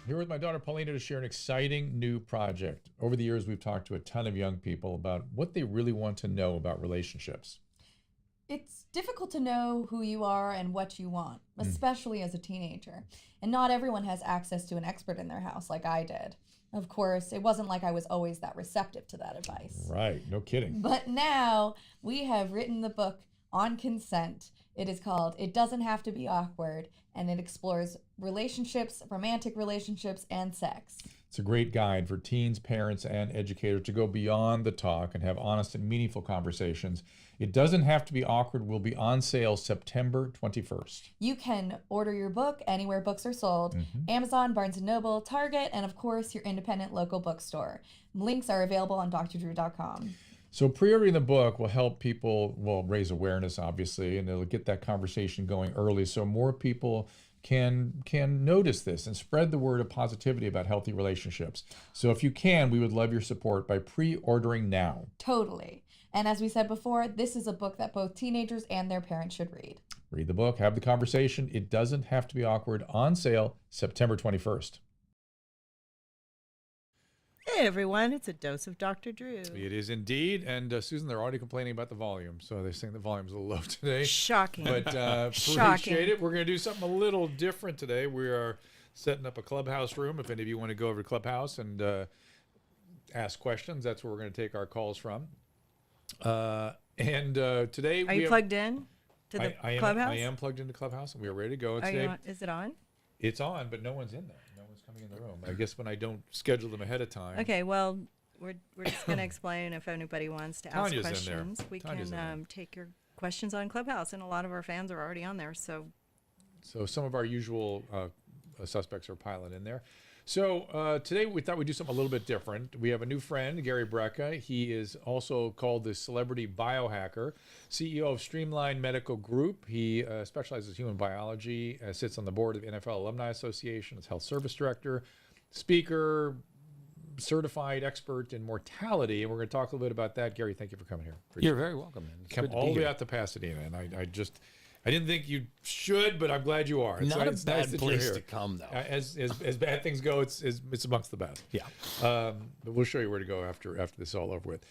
Here with my daughter Paulina to share an exciting new project. Over the years, we've talked to a ton of young people about what they really want to know about relationships. It's difficult to know who you are and what you want, especially as a teenager. And not everyone has access to an expert in their house like I did. Of course, it wasn't like I was always that receptive to that advice. Right, no kidding. But now we have written the book on consent. It is called It Doesn't Have to Be Awkward, and it explores relationships, romantic relationships, and sex. It's a great guide for teens, parents, and educators to go beyond the talk and have honest and meaningful conversations. It Doesn't Have to Be Awkward will be on sale September 21st. You can order your book anywhere books are sold, Amazon, Barnes & Noble, Target, and of course your independent local bookstore. Links are available on drdrew.com. So pre-ordering the book will help people, well, raise awareness, obviously, and it'll get that conversation going early so more people can notice this and spread the word of positivity about healthy relationships. So if you can, we would love your support by pre-ordering now. Totally. And as we said before, this is a book that both teenagers and their parents should read. Read the book, have the conversation. It Doesn't Have to Be Awkward, on sale September 21st. Hey everyone, it's a dose of Dr. Drew. It is indeed. And Susan, they're already complaining about the volume. So they're saying the volume's a little low today. Shocking. But appreciate it. We're going to do something a little different today. We are setting up a clubhouse room. If any of you want to go over to Clubhouse and ask questions, that's where we're going to take our calls from. Today Are you plugged in to the Clubhouse? I am plugged into Clubhouse, and we are ready to go. Is it on? It's on, but no one's in there. No one's coming in the room. I guess when I don't schedule them ahead of time. Okay, well, we're just going to explain if anybody wants to ask Tanya's questions. We Tanya's can take your questions on Clubhouse, and a lot of our fans are already on there. So some of our usual suspects are piling in there. So today we thought we'd do something a little bit different. We have a new friend, Gary Brecka. He is also called the Celebrity-BioHacker, CEO of Streamline Medical Group. He specializes in human biology, sits on the board of the NFL Alumni Association, is health service director, speaker, certified expert in mortality. And we're going to talk a little bit about that. Gary, thank you for coming here. You're very welcome, man. It's Come good to all be the way here. out to Pasadena, and I didn't think you should, but I'm glad you are. Not a nice bad that place you're to come, though. As bad things go, it's amongst the best. Yeah. But we'll show you where to go after this is all over with.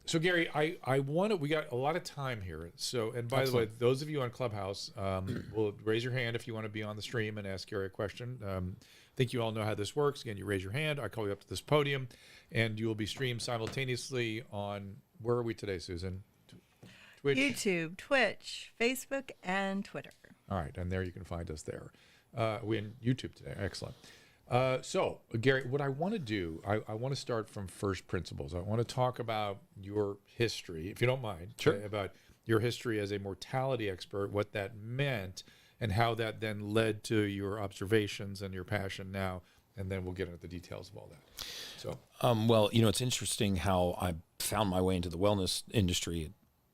So Gary, we got a lot of time here. So, and by the way, those of you on Clubhouse, will raise your hand if you want to be on the stream and ask Gary a question. I think you all know how this works. Again, you raise your hand, I call you up to this podium, and you will be streamed simultaneously on, where are we today, Susan? Twitch? YouTube, Twitch, Facebook, and Twitter. All right, and there you can find us there. We're in YouTube today. Excellent. So, Gary, what I want to do, I want to start from first principles. I want to talk about your history, if you don't mind. Sure. About your history as a mortality expert, what that meant, and how that then led to your observations and your passion now. And then we'll get into the details of all that. So, Well, it's interesting how I found my way into the wellness industry. It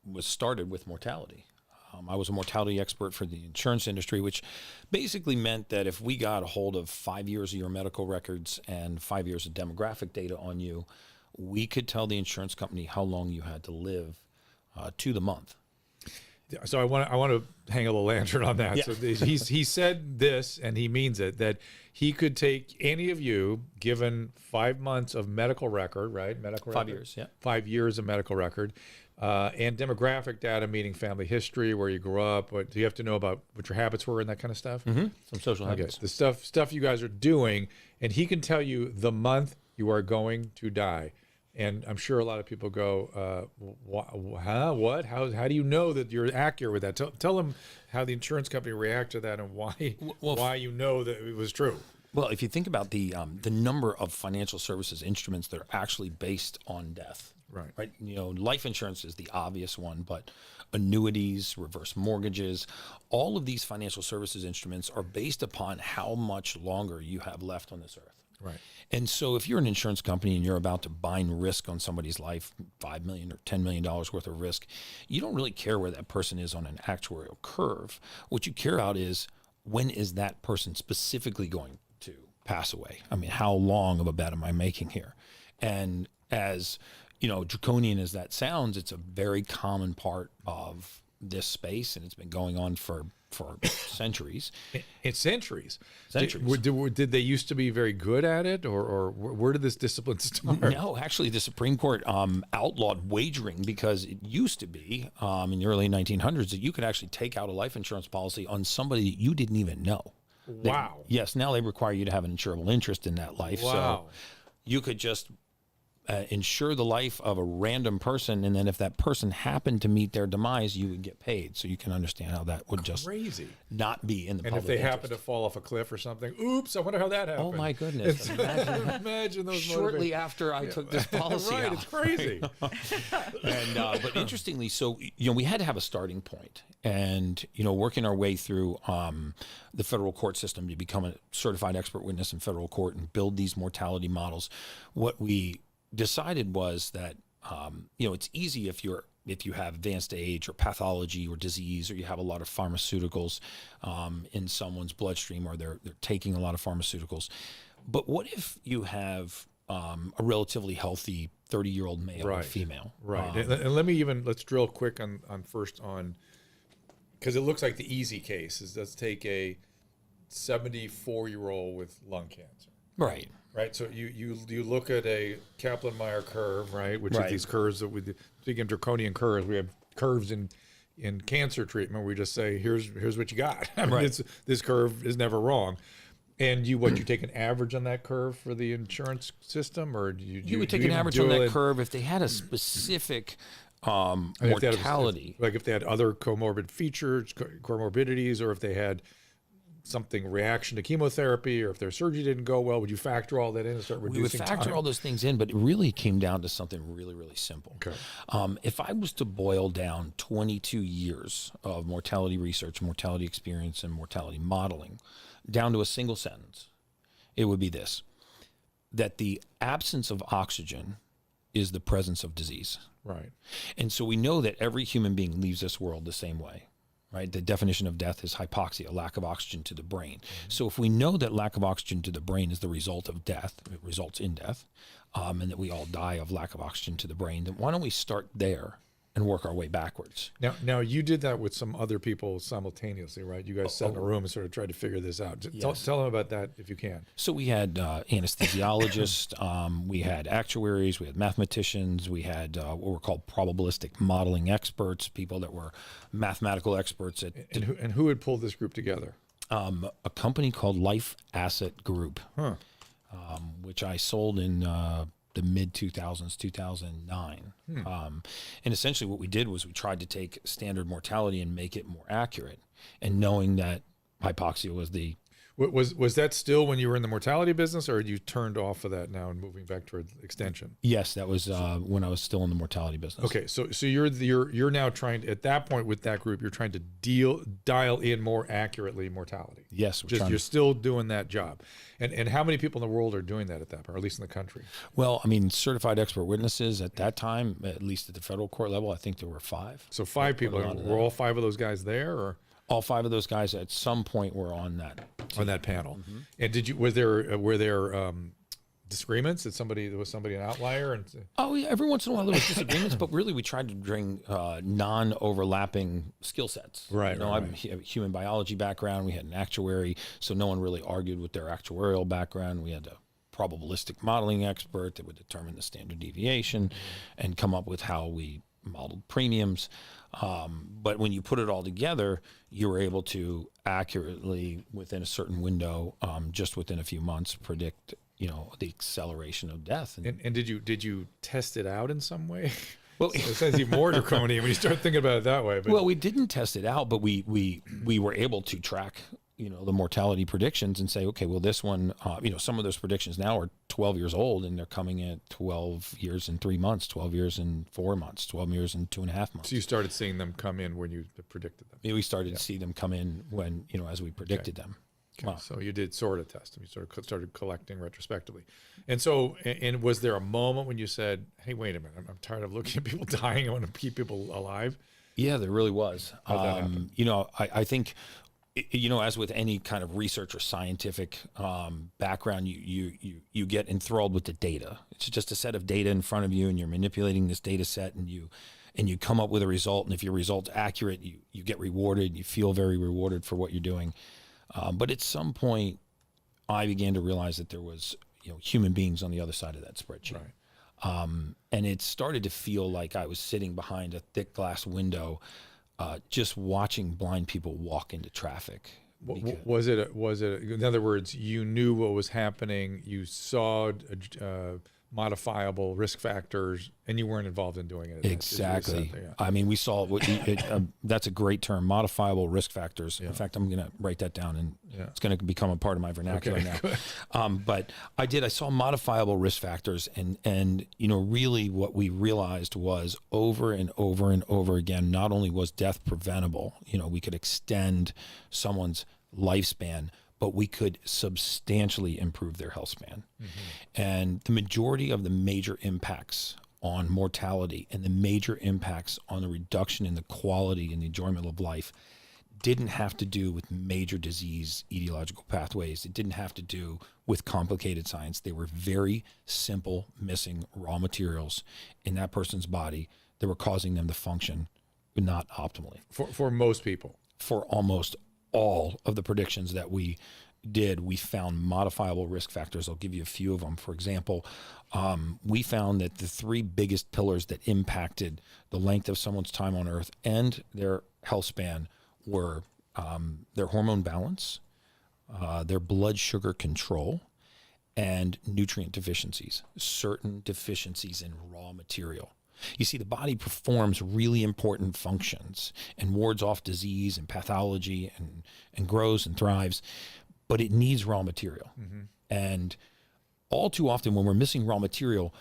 was started with mortality. I was a mortality expert for the insurance industry, which basically meant that if we got a hold of 5 years of your medical records and 5 years of demographic data on you, we could tell the insurance company how long you had to live to the month. So I want to hang a little lantern on that. Yeah. So he said this, and he means it, that he could take any of you, given 5 months of medical record, right? Medical 5 record? years, yeah. 5 years of medical record, and demographic data, meaning family history, where you grew up, what do you have to know about what your habits were and that kind of stuff? Mm-hmm. Some social habits. The stuff you guys are doing, and he can tell you the month you are going to die. And I'm sure a lot of people go, what? How do you know that you're accurate with that? Tell them how the insurance company react to that and why you know that it was true. Well, if you think about the number of financial services instruments that are actually based on death, right? Life insurance is the obvious one, but annuities, reverse mortgages, all of these financial services instruments are based upon how much longer you have left on this earth. Right. And so if you're an insurance company and you're about to bind risk on somebody's life, $5 million or $10 million worth of risk, you don't really care where that person is on an actuarial curve. What you care about is, when is that person specifically going to pass away? I mean, how long of a bet am I making here? And as draconian as that sounds, it's a very common part of this space, and it's been going on for centuries. It's centuries. Centuries. Did they used to be very good at it, or where did this discipline start? No, actually, the Supreme Court outlawed wagering because it used to be in the early 1900s that you could actually take out a life insurance policy on somebody that you didn't even know. Wow. Yes, now they require you to have an insurable interest in that life. Wow. So you could just insure the life of a random person, and then if that person happened to meet their demise, you would get paid. So you can understand how that would just Crazy. not be in the And public if they interest. happen to fall off a cliff or something, oops! I wonder how that happened. Oh my goodness! Imagine, Imagine those shortly after I took this policy right, out. it's crazy. And but interestingly, so we had to have a starting point, and working our way through the federal court system to become a certified expert witness in federal court and build these mortality models. What we decided was that it's easy if you have advanced age or pathology or disease, or you have a lot of pharmaceuticals in someone's bloodstream, or they're taking a lot of pharmaceuticals. But what if you have a relatively healthy 30-year-old male or female? Right. And let's drill quick on because it looks like the easy case is, let's take a 74-year-old with lung cancer. Right. Right. So you look at a Kaplan-Meier curve, right, which is these curves that we speaking of draconian curves, we have curves in cancer treatment. We just say, here's what you got. I mean, this curve is never wrong. And you take an average on that curve for the insurance system, or you would take an average on that curve if they had a specific mortality, like if they had other comorbid features, comorbidities, or if they had something reaction to chemotherapy, or if their surgery didn't go well. Would you factor all that in and start reducing? We would factor all those things in, but it really came down to something really, really simple. Okay. If I was to boil down 22 years of mortality research, mortality experience, and mortality modeling down to a single sentence, it would be this: that the absence of oxygen is the presence of disease. Right. And so we know that every human being leaves this world the same way. Right? The definition of death is hypoxia, lack of oxygen to the brain. So if we know that lack of oxygen to the brain is the result of death, it results in death, and that we all die of lack of oxygen to the brain, then why don't we start there and work our way backwards? Now you did that with some other people simultaneously, right? You guys sat in a room and sort of tried to figure this out. Tell them about that if you can. So we had anesthesiologists, we had actuaries, we had mathematicians, we had what were called probabilistic modeling experts, people that were mathematical experts at. And who had pulled this group together? A company called Life Asset Group, which I sold in the mid 2000s, 2009. And essentially what we did was we tried to take standard mortality and make it more accurate. And knowing that hypoxia was the... Was that still when you were in the mortality business, or you turned off of that now and moving back toward extension? Yes, that was when I was still in the mortality business. Okay, so you're now trying to, at that point with that group, you're trying to dial in more accurately mortality. Yes, you're still doing that job. And how many people in the world are doing that at that point, or at least in the country? Well, I mean, certified expert witnesses at that time, at least at the federal court level, I think there were 5. So 5 people. Were all 5 of those guys there, or? All 5 of those guys at some point were on that team. On that panel. And were there disagreements? There was somebody an outlier? And oh yeah, every once in a while there was disagreements, but really we tried to bring non-overlapping skill sets. Right. I have a human biology background. We had an actuary, so no one really argued with their actuarial background. We had a probabilistic modeling expert that would determine the standard deviation and come up with how we modeled premiums. But when you put it all together, you were able to accurately, within a certain window, just within a few months, predict, the acceleration of death. And did you test it out in some way? Well, it sounds even more draconian when you start thinking about it that way. But. Well, we didn't test it out, but we were able to track, the mortality predictions and say, okay, well, this one, some of those predictions now are 12 years old and they're coming at 12 years and 3 months, 12 years and 4 months, 12 years and 2.5 months. So you started seeing them come in when you predicted them. We started to see them come in when, as we predicted them. Okay. Wow. So you did sort of test them. You sort of started collecting retrospectively. And so, and was there a moment when you said, hey, wait a minute, I'm tired of looking at people dying. I want to keep people alive? Yeah, there really was. How'd that happen? I think, as with any kind of research or scientific background, you get enthralled with the data. It's just a set of data in front of you, and you're manipulating this data set, and and you come up with a result. And if your result's accurate, you get rewarded. You feel very rewarded for what you're doing. But at some point, I began to realize that there was, human beings on the other side of that spreadsheet. Right. And it started to feel like I was sitting behind a thick glass window, just watching blind people walk into traffic. Was it, in other words, you knew what was happening, you saw modifiable risk factors, and you weren't involved in doing it? Exactly. Yeah. I mean, we saw that's a great term, modifiable risk factors. Yeah. In fact, I'm going to write that down, and it's going to become a part of my vernacular now. But I saw modifiable risk factors, and really what we realized was over and over and over again, not only was death preventable, we could extend someone's lifespan, but we could substantially improve their health span. Mm-hmm. And the majority of the major impacts on mortality and the major impacts on the reduction in the quality and the enjoyment of life didn't have to do with major disease etiological pathways. It didn't have to do with complicated science. They were very simple missing raw materials in that person's body that were causing them to function, but not optimally. For most people. For almost all of the predictions that we did, we found modifiable risk factors. I'll give you a few of them. For example, we found that the three biggest pillars that impacted the length of someone's time on Earth and their health span were their hormone balance, their blood sugar control, and nutrient deficiencies, certain deficiencies in raw material. You see, the body performs really important functions and wards off disease and pathology and grows and thrives, but it needs raw material. Mm-hmm. And all too often when we're missing raw material,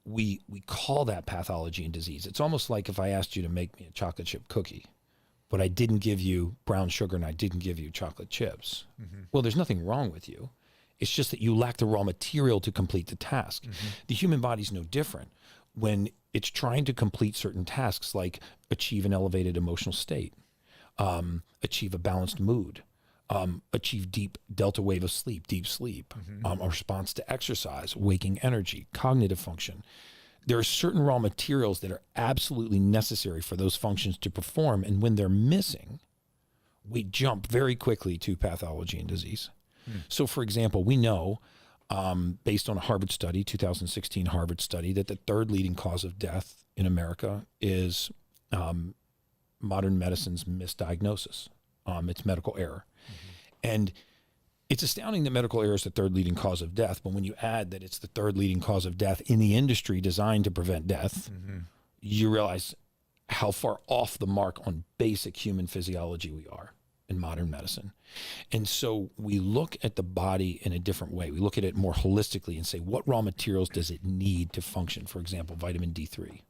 we call that pathology and disease. It's almost like if I asked you to make me a chocolate chip cookie, but I didn't give you brown sugar and I didn't give you chocolate chips. Mm-hmm. Well, there's nothing wrong with you. It's just that you lack the raw material to complete the task. Mm-hmm. The human body's no different. When it's trying to complete certain tasks like achieve an elevated emotional state, achieve a balanced mood, achieve deep delta wave of sleep, deep sleep, mm-hmm. A response to exercise, waking energy, cognitive function. There are certain raw materials that are absolutely necessary for those functions to perform. And when they're missing, we jump very quickly to pathology and disease. So, for example, we know, based on a Harvard study, 2016 Harvard study, that the third leading cause of death in America is modern medicine's misdiagnosis. It's medical error. Mm-hmm. And it's astounding that medical error is the third leading cause of death, but when you add that it's the third leading cause of death in the industry designed to prevent death, mm-hmm. you realize how far off the mark on basic human physiology we are in modern medicine. And so we look at the body in a different way. We look at it more holistically and say, what raw materials does it need to function? For example, vitamin D3,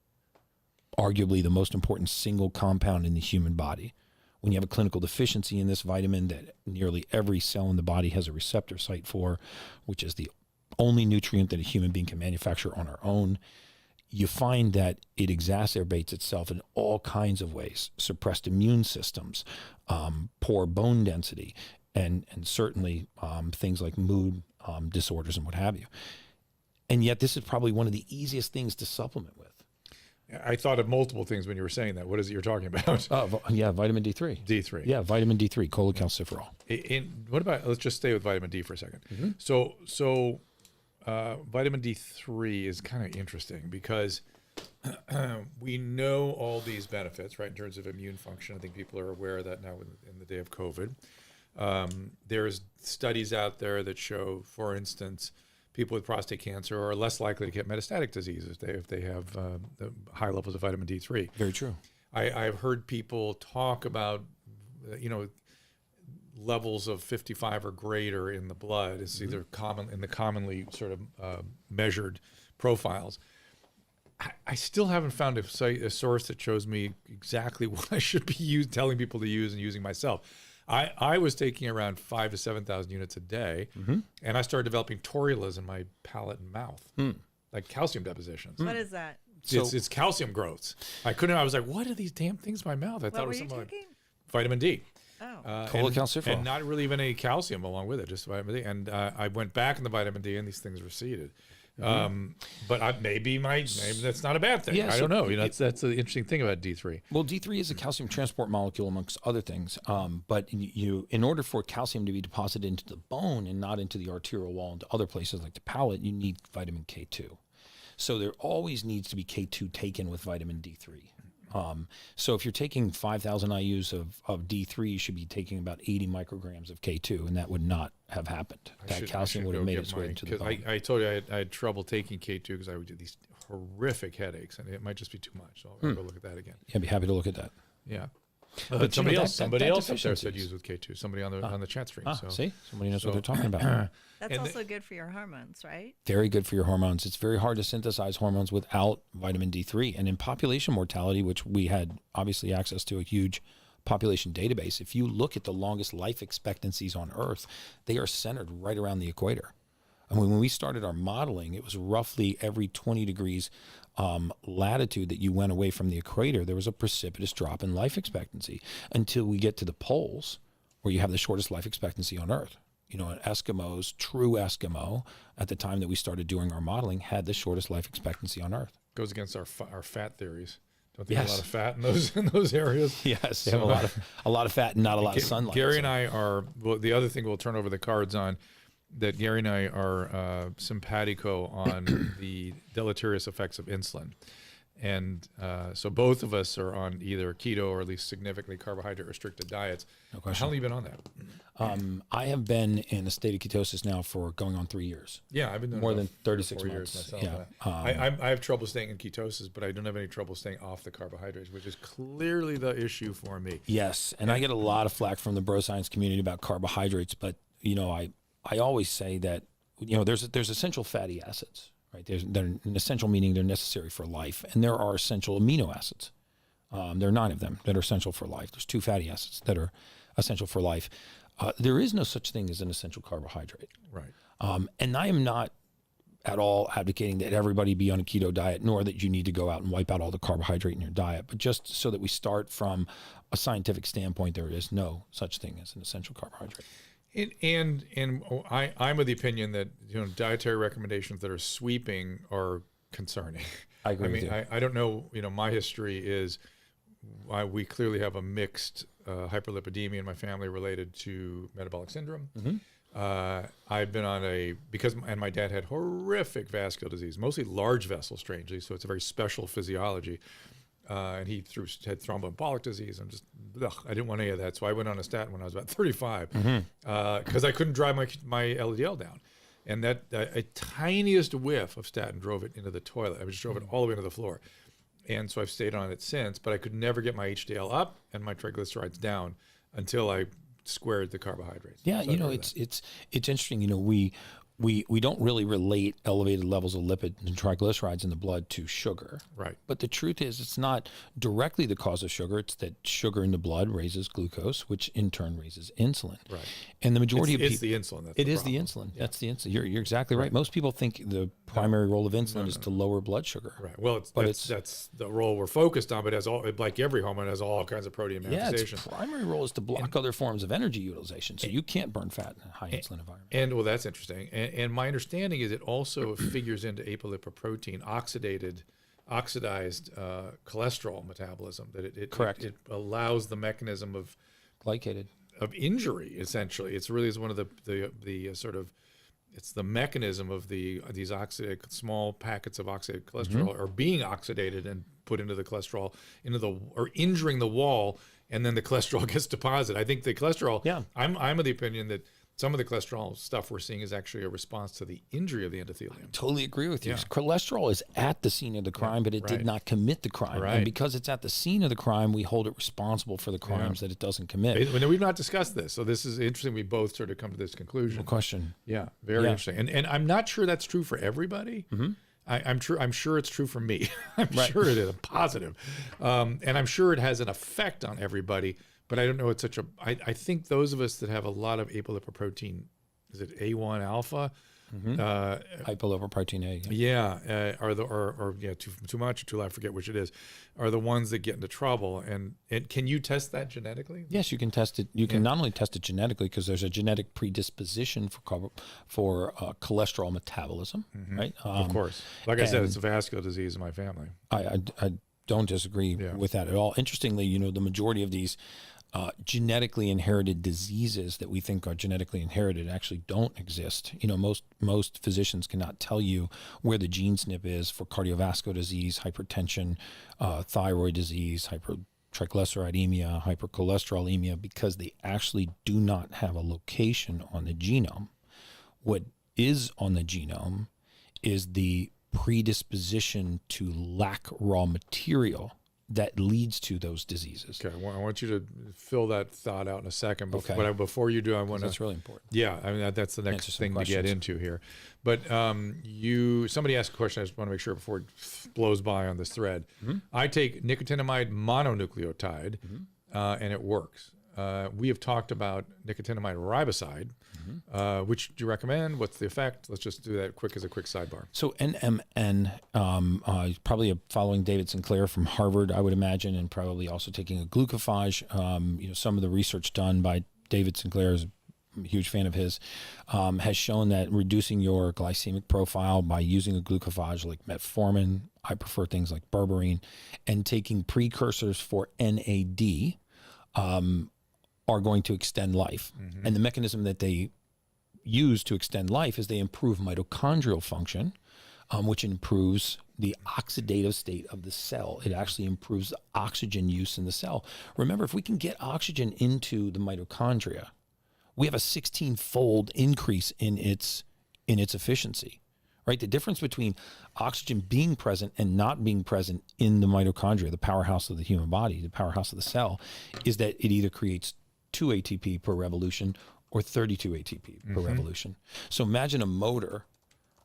arguably the most important single compound in the human body. When you have a clinical deficiency in this vitamin that nearly every cell in the body has a receptor site for, which is the only nutrient that a human being can manufacture on our own, you find that it exacerbates itself in all kinds of ways: suppressed immune systems, poor bone density, and certainly things like mood disorders and what have you. And yet this is probably one of the easiest things to supplement with. I thought of multiple things when you were saying that. What is it you're talking about? Vitamin D3. D3. Yeah, vitamin D3, cholecalciferol. What about, let's just stay with vitamin D for a second. Mm-hmm. So vitamin D3 is kind of interesting because we know all these benefits, right, in terms of immune function. I think people are aware of that now in the day of COVID. There's studies out there that show, for instance, people with prostate cancer are less likely to get metastatic disease if they have the high levels of vitamin D3. Very true. I've heard people talk about, levels of 55 or greater in the blood. It's mm-hmm. either common in the commonly sort of measured profiles. I still haven't found a source that shows me exactly what I should be telling people to use and using myself. I was taking around 5,000 to 7,000 units a day, mm-hmm. and I started developing torullas in my palate and mouth, like calcium depositions. What is that? It's calcium growths. I was like, what are these damn things in my mouth? I thought it was something like vitamin D. Oh. Cholecalciferol. And not really even any calcium along with it, just vitamin D. And I went back in the vitamin D, and these things receded. But maybe that's not a bad thing. Yeah, I so don't know. That's the interesting thing about D3. Well, D3 is a calcium transport molecule amongst other things. But in order for calcium to be deposited into the bone and not into the arterial wall and to other places like the palate, you need vitamin K2. So there always needs to be K2 taken with vitamin D3. So if you're taking 5,000 IUs of D3, you should be taking about 80 micrograms of K2, and that would not have happened. That calcium would have made its way into the bone. I told you I had trouble taking K2 because I would get these horrific headaches, and it might just be too much. So I'll go look at that again. Yeah, I'd be happy to look at that. Yeah. But somebody else that up there deficiencies. said use with K2. Somebody on the chat stream. So See? Somebody knows what they're talking about. That's also good for your hormones, right? Very good for your hormones. It's very hard to synthesize hormones without vitamin D3. And in population mortality, which we had obviously access to a huge population database, if you look at the longest life expectancies on Earth, they are centered right around the equator. I mean, when we started our modeling, it was roughly every 20 degrees latitude that you went away from the equator, there was a precipitous drop in life expectancy until we get to the poles where you have the shortest life expectancy on Earth. You know, an Eskimos, true Eskimo, at the time that we started doing our modeling, had the shortest life expectancy on Earth. Goes against our fat theories. Don't they have a lot of fat in those areas? Yes, they have a lot of fat and not a lot of sunlight. Gary and I are, well, the other thing we'll turn over the cards on, that Gary and I are simpatico on the deleterious effects of insulin. And so both of us are on either keto or at least significantly carbohydrate restricted diets. No question. How long have you been on that? I have been in a state of ketosis now for going on 3 years. Yeah, I've been doing more it than 36 4 months. years myself. Yeah. I have trouble staying in ketosis, but I don't have any trouble staying off the carbohydrates, which is clearly the issue for me. Yes, and I get a lot of flack from the bro science community about carbohydrates, but you know, I always say that, you know, there's essential fatty acids, right? They're an essential, meaning they're necessary for life, and there are essential amino acids. There are 9 of them that are essential for life. There's 2 fatty acids that are essential for life. There is no such thing as an essential carbohydrate. Right. And I am not at all advocating that everybody be on a keto diet, nor that you need to go out and wipe out all the carbohydrate in your diet, but just so that we start from a scientific standpoint, there is no such thing as an essential carbohydrate. And I'm of the opinion that, you know, dietary recommendations that are sweeping are concerning. I agree with you. I don't know, you know, my history is we clearly have a mixed hyperlipidemia in my family related to metabolic syndrome. I've been on and my dad had horrific vascular disease, mostly large vessel, strangely, so it's a very special physiology. And he had thromboembolic disease. I didn't want any of that, so I went on a statin when I was about 35 because I couldn't drive my LDL down. And that a tiniest whiff of statin drove it into the toilet. I just drove it all the way to the floor. And so I've stayed on it since, but I could never get my HDL up and my triglycerides down until I squared the carbohydrates. Yeah, you know, it's interesting. You know, we don't really relate elevated levels of lipid and triglycerides in the blood to sugar. Right. But the truth is, it's not directly the cause of sugar. It's that sugar in the blood raises glucose, which in turn raises insulin. Right. And the majority of people... It's the insulin. That's it the is the problem. insulin. Yeah. That's the insulin. You're exactly right. Most people think the primary role of insulin is to lower blood sugar. Right. Well, that's the role we're focused on, but as like every hormone has all kinds of protein manifestations. Its primary role is to block other forms of energy utilization, so you can't burn fat in a high insulin environment. And well, that's interesting. And my understanding is it also figures into apolipoprotein, oxidized cholesterol metabolism. That it Correct. It allows the mechanism of Glycated. Of injury. Essentially, it's really one of the sort of, it's the mechanism of these oxidated small packets of oxidated cholesterol are being oxidated and put into the cholesterol or injuring the wall, and then the cholesterol gets deposited. I think the cholesterol. Yeah. I'm of the opinion that some of the cholesterol stuff we're seeing is actually a response to the injury of the endothelium. Totally agree with you. Yeah. Cholesterol is at the scene of the crime, but it did not commit the crime. Right. And because it's at the scene of the crime, we hold it responsible for the crimes that it doesn't commit. We've not discussed this, so this is interesting. We both sort of come to this conclusion. No question. Yeah, very interesting. And I'm not sure that's true for everybody. I'm sure it's true for me. I'm sure it is. I'm positive. And I'm sure it has an effect on everybody, but I don't know it's such a, I think those of us that have a lot of apolipoprotein is it A1 alpha? Hypolipoproteiin A. Are the or too much or too low, I forget which it is, are the ones that get into trouble. And can you test that genetically? Yes, you can test it. You can not only test it genetically, because there's a genetic predisposition for cholesterol metabolism, right? Of course. Like I said, it's a vascular disease in my family. I don't disagree with that at all. Interestingly, the majority of these genetically inherited diseases that we think are genetically inherited actually don't exist. Most physicians cannot tell you where the gene SNP is for cardiovascular disease, hypertension, thyroid disease, hypertriglyceridemia, hypercholesterolemia, because they actually do not have a location on the genome. What is on the genome is the predisposition to lack raw material that leads to those diseases. Okay, I want you to fill that thought out in a second. But before you do, I want to. That's really important. Yeah, I mean that's the next thing to get into here. But somebody asked a question. I just want to make sure before it blows by on this thread. I take nicotinamide mononucleotide, and it works. We have talked about nicotinamide riboside. Which do you recommend? What's the effect? Let's just do that as a quick sidebar. So NMN, probably following David Sinclair from Harvard, I would imagine, and probably also taking a glucophage. Some of the research done by David Sinclair, is a huge fan of his, has shown that reducing your glycemic profile by using a glucophage like metformin, I prefer things like berberine, and taking precursors for NAD, are going to extend life. And the mechanism that they use to extend life is they improve mitochondrial function, which improves the oxidative state of the cell. It actually improves the oxygen use in the cell. Remember, if we can get oxygen into the mitochondria, we have a 16-fold increase in its efficiency. Right? The difference between oxygen being present and not being present in the mitochondria, the powerhouse of the human body, the powerhouse of the cell, is that it either creates 2 ATP per revolution or 32 ATP per revolution. So imagine a motor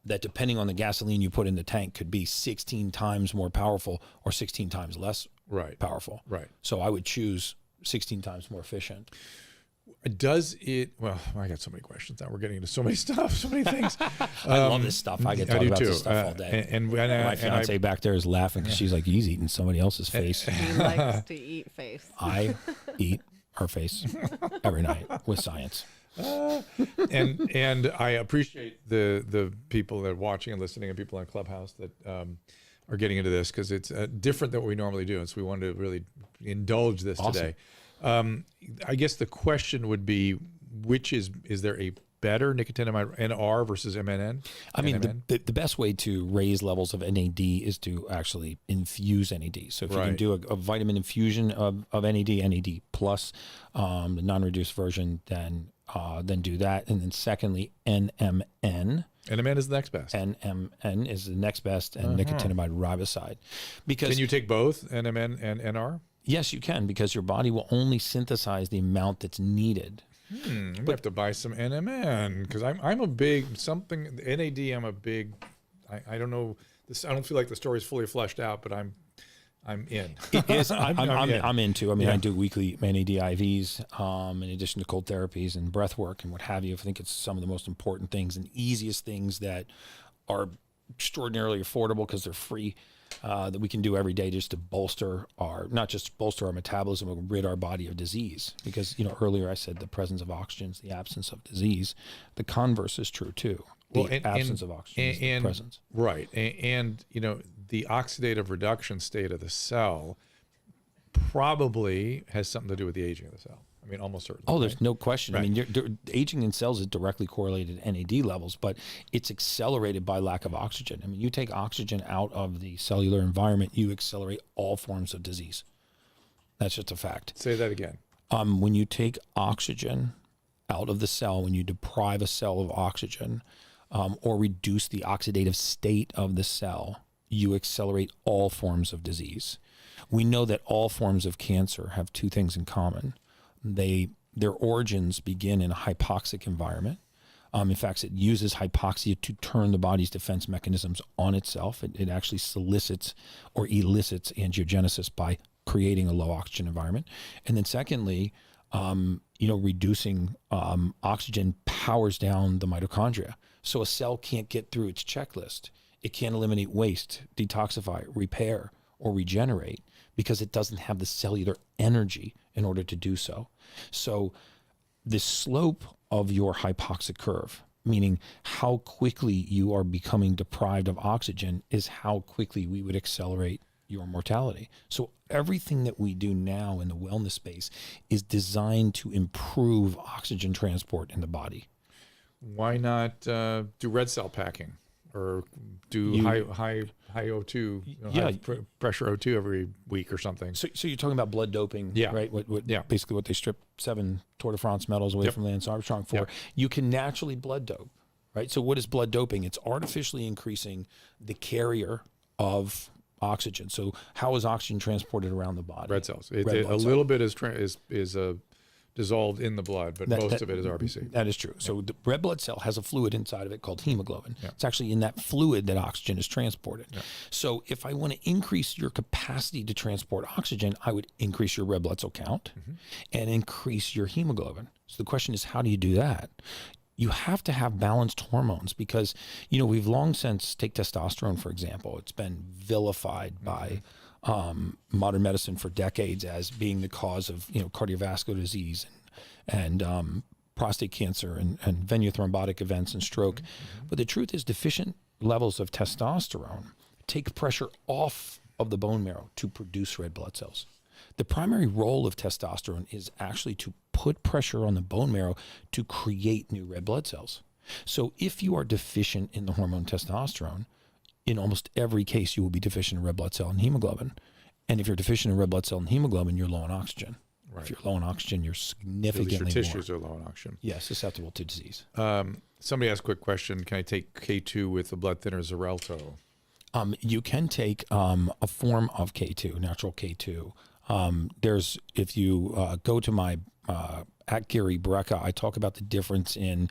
that, depending on the gasoline you put in the tank, could be 16 times more powerful or 16 times less powerful. Right. So I would choose 16 times more efficient. Does it? Well, I got so many questions now. We're getting into so many stuff, so many things. I love this stuff. I get to talk about this stuff all day. And my fiance back there is laughing because she's like, he's eating somebody else's face. He likes to eat face. I eat her face every night with science. And I appreciate the people that are watching and listening, and people on Clubhouse that are getting into this, because it's different than what we normally do. And so we wanted to really indulge this today. I guess the question would be, which is there a better nicotinamide NR versus MNN? I mean, the best way to raise levels of NAD is to actually infuse NAD. So if you can do a vitamin infusion of NAD plus, the non-reduced version, then do that. And then secondly, NMN. NMN is the next best. NMN is the next best, and nicotinamide riboside. Because can you take both NMN and NR? Yes, you can, because your body will only synthesize the amount that's needed. I'm gonna have to buy some NMN, because I'm a big NAD. I'm a big. I don't know this. I don't feel like the story is fully fleshed out, but I'm in. It is. I'm into. I mean, Yeah. I do weekly NAD IVs, in addition to cold therapies and breath work and what have you. I think it's some of the most important things and easiest things that are extraordinarily affordable because they're free. That we can do every day just to not just bolster our metabolism, but rid our body of disease. Because, earlier I said the presence of oxygen is the absence of disease. The converse is true too. The absence of oxygen is the presence. Right. And the oxidative reduction state of the cell probably has something to do with the aging of the cell. I mean, almost certainly. Oh, there's no question. Right. I mean, aging in cells is directly correlated to NAD levels, but it's accelerated by lack of oxygen. I mean, you take oxygen out of the cellular environment, you accelerate all forms of disease. That's just a fact. Say that again. When you take oxygen out of the cell, when you deprive a cell of oxygen, or reduce the oxidative state of the cell, you accelerate all forms of disease. We know that all forms of cancer have two things in common. Their origins begin in a hypoxic environment. In fact, it uses hypoxia to turn the body's defense mechanisms on itself. It actually solicits or elicits angiogenesis by creating a low oxygen environment. And then secondly, reducing oxygen powers down the mitochondria. So a cell can't get through its checklist. It can't eliminate waste, detoxify, repair, or regenerate because it doesn't have the cellular energy in order to do so. So the slope of your hypoxic curve, meaning how quickly you are becoming deprived of oxygen, is how quickly we would accelerate your mortality. So everything that we do now in the wellness space is designed to improve oxygen transport in the body. Why not do red cell packing or do high O2, high pressure O2 every week or something? So you're talking about blood doping, right? Basically what they stripped 7 Tour de France medals away from Lance Armstrong for. Yep. You can naturally blood dope, right? So what is blood doping? It's artificially increasing the carrier of oxygen. So how is oxygen transported around the body? Red cells. A little bit is dissolved in the blood, but most of it is RBC. That is true. So the red blood cell has a fluid inside of it called hemoglobin. Yeah. It's actually in that fluid that oxygen is transported. Yeah. So if I want to increase your capacity to transport oxygen, I would increase your red blood cell count and increase your hemoglobin. So the question is, how do you do that? You have to have balanced hormones because, we've long since, take testosterone, for example. It's been vilified by modern medicine for decades as being the cause of cardiovascular disease and prostate cancer and venothrombotic events and stroke. But the truth is, deficient levels of testosterone take pressure off of the bone marrow to produce red blood cells. The primary role of testosterone is actually to put pressure on the bone marrow to create new red blood cells. So if you are deficient in the hormone testosterone, in almost every case, you will be deficient in red blood cell and hemoglobin. And if you're deficient in red blood cell and hemoglobin, you're low on oxygen. Right. If you're low on oxygen, you're significantly your tissues are low on oxygen. Yes, susceptible to disease. Somebody asked a quick question. Can I take K2 with the blood thinner Xarelto? You can take a form of K2, natural K2. If you go to my at Gary Brecka, I talk about the difference in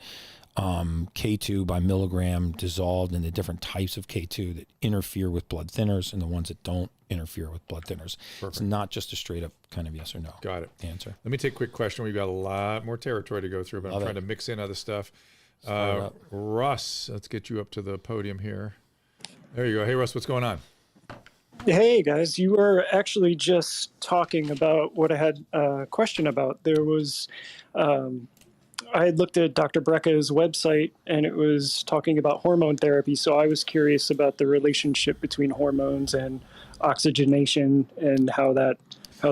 K2 by milligram dissolved and the different types of K2 that interfere with blood thinners and the ones that don't interfere with blood thinners. Perfect. It's not just a straight up kind of yes or no answer. Let me take a quick question. We've got a lot more territory to go through, but I'm trying to mix in other stuff. Russ, let's get you up to the podium here. There you go. Hey, Russ, what's going on? Hey, guys. You were actually just talking about what I had a question about. There was... I had looked at Dr. Brecka's website, and it was talking about hormone therapy. So I was curious about the relationship between hormones and oxygenation and how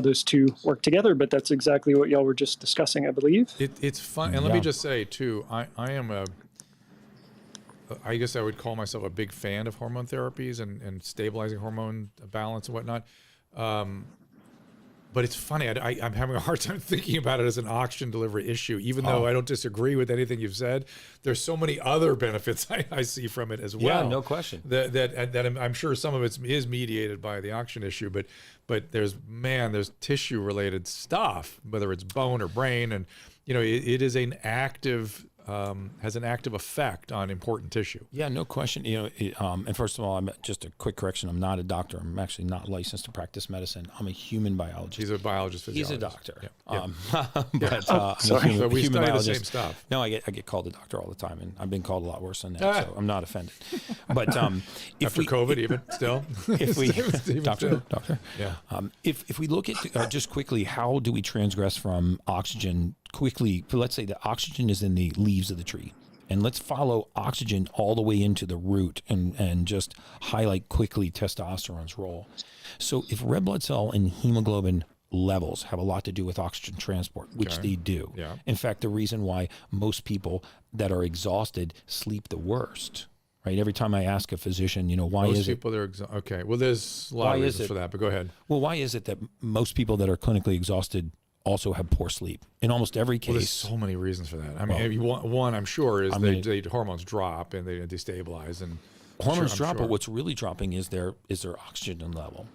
those two work together. But that's exactly what y'all were just discussing, I believe. It's fun. And let me just say, too, I guess I would call myself a big fan of hormone therapies and stabilizing hormone balance and whatnot. But it's funny, I'm having a hard time thinking about it as an oxygen delivery issue, even though I don't disagree with anything you've said. There's so many other benefits I see from it as well. Yeah, no question. That I'm sure some of it is mediated by the oxygen issue, but there's tissue related stuff, whether it's bone or brain, and it is an active. Has an active effect on important tissue. Yeah, no question. And first of all, just a quick correction. I'm not a doctor. I'm actually not licensed to practice medicine. I'm a human biologist. He's a biologist. He's a doctor. Yeah. But sorry. I'm a we human study biologist. the same stuff. No, I get called a doctor all the time, and I've been called a lot worse than that. So I'm not offended. But after COVID, even still, if we doctor, yeah. If we look at just quickly, how do we transgress from oxygen quickly? Let's say the oxygen is in the leaves of the tree, and let's follow oxygen all the way into the root and just highlight quickly testosterone's role. So if red blood cell and hemoglobin levels have a lot to do with oxygen transport, which they do. Yeah. In fact, the reason why most people that are exhausted sleep the worst, right? Every time I ask a physician, why most is people it? Okay. Well, there's a lot of reasons for that, but go ahead. Well, why is it that most people that are clinically exhausted also have poor sleep in almost every case? Well, there's so many reasons for that. I mean, one I'm sure is they hormones drop and they destabilize, and hormones drop. But what's really dropping is their oxygen level.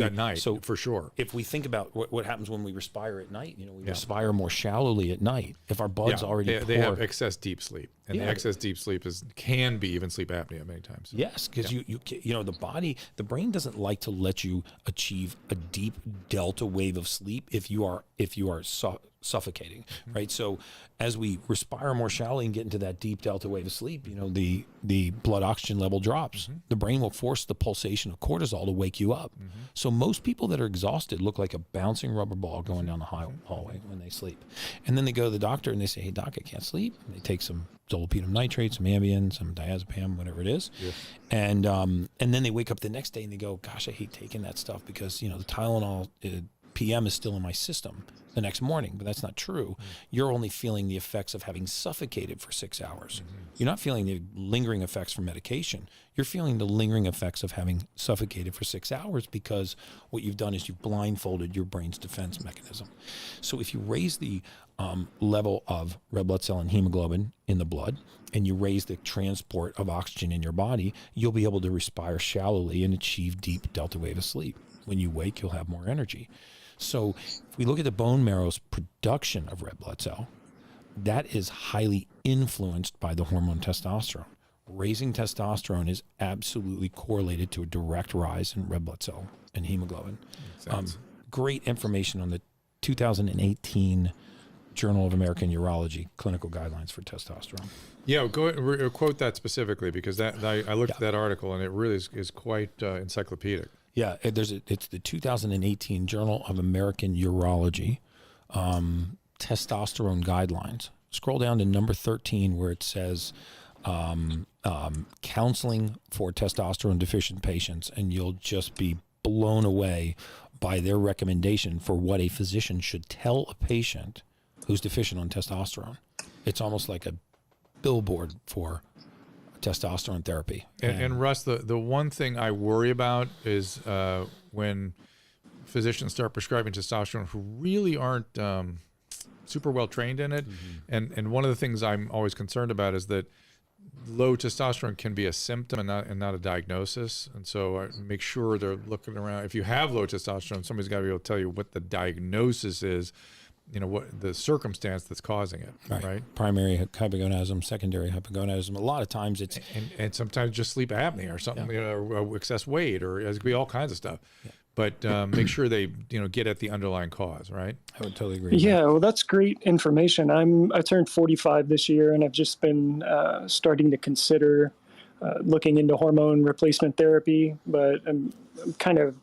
At night, so for sure. If we think about what happens when we respire at night, we respire more shallowly at night. If our blood's already poor, they have excess deep sleep, and the excess deep sleep can be even sleep apnea many times. Yes, because the brain doesn't like to let you achieve a deep delta wave of sleep if you are suffocating, right? So as we respire more shallowly and get into that deep delta wave of sleep, the blood oxygen level drops. The brain will force the pulsation of cortisol to wake you up. So most people that are exhausted look like a bouncing rubber ball going down the hallway when they sleep. And then they go to the doctor and they say, hey, doc, I can't sleep. And they take some zolpidem nitrate, some Ambien, some diazepam, whatever it is. Yes. And then they wake up the next day and they go, gosh, I hate taking that stuff because, the Tylenol PM is still in my system the next morning, but that's not true. You're only feeling the effects of having suffocated for 6 hours. You're not feeling the lingering effects from medication. You're feeling the lingering effects of having suffocated for 6 hours because what you've done is you've blindfolded your brain's defense mechanism. So if you raise the level of red blood cell and hemoglobin in the blood, and you raise the transport of oxygen in your body, you'll be able to respire shallowly and achieve deep delta wave of sleep. When you wake, you'll have more energy. So if we look at the bone marrow's production of red blood cell, that is highly influenced by the hormone testosterone. Raising testosterone is absolutely correlated to a direct rise in red blood cell and hemoglobin. Great information on the 2018 Journal of American Urology clinical guidelines for testosterone. Yeah, quote that specifically because I looked at that article and it really is quite encyclopedic. Yeah, it's the 2018 Journal of American Urology testosterone guidelines. Scroll down to number 13 where it says counseling for testosterone deficient patients, and you'll just be blown away by their recommendation for what a physician should tell a patient who's deficient on testosterone. It's almost like a billboard for testosterone therapy. And Russ, the one thing I worry about is when physicians start prescribing testosterone who really aren't super well trained in it. And one of the things I'm always concerned about is that low testosterone can be a symptom and not a diagnosis. And so make sure they're looking around. If you have low testosterone, somebody's got to be able to tell you what the diagnosis is, what the circumstance that's causing it, right? Primary hypogonadism, secondary hypogonadism. A lot of times it's... And sometimes just sleep apnea or something, or excess weight, or it could be all kinds of stuff. Yeah. But make sure they, get at the underlying cause, right? I would totally agree. Yeah, well, that's great information. I turned 45 this year, and I've just been starting to consider looking into hormone replacement therapy, but I'm kind of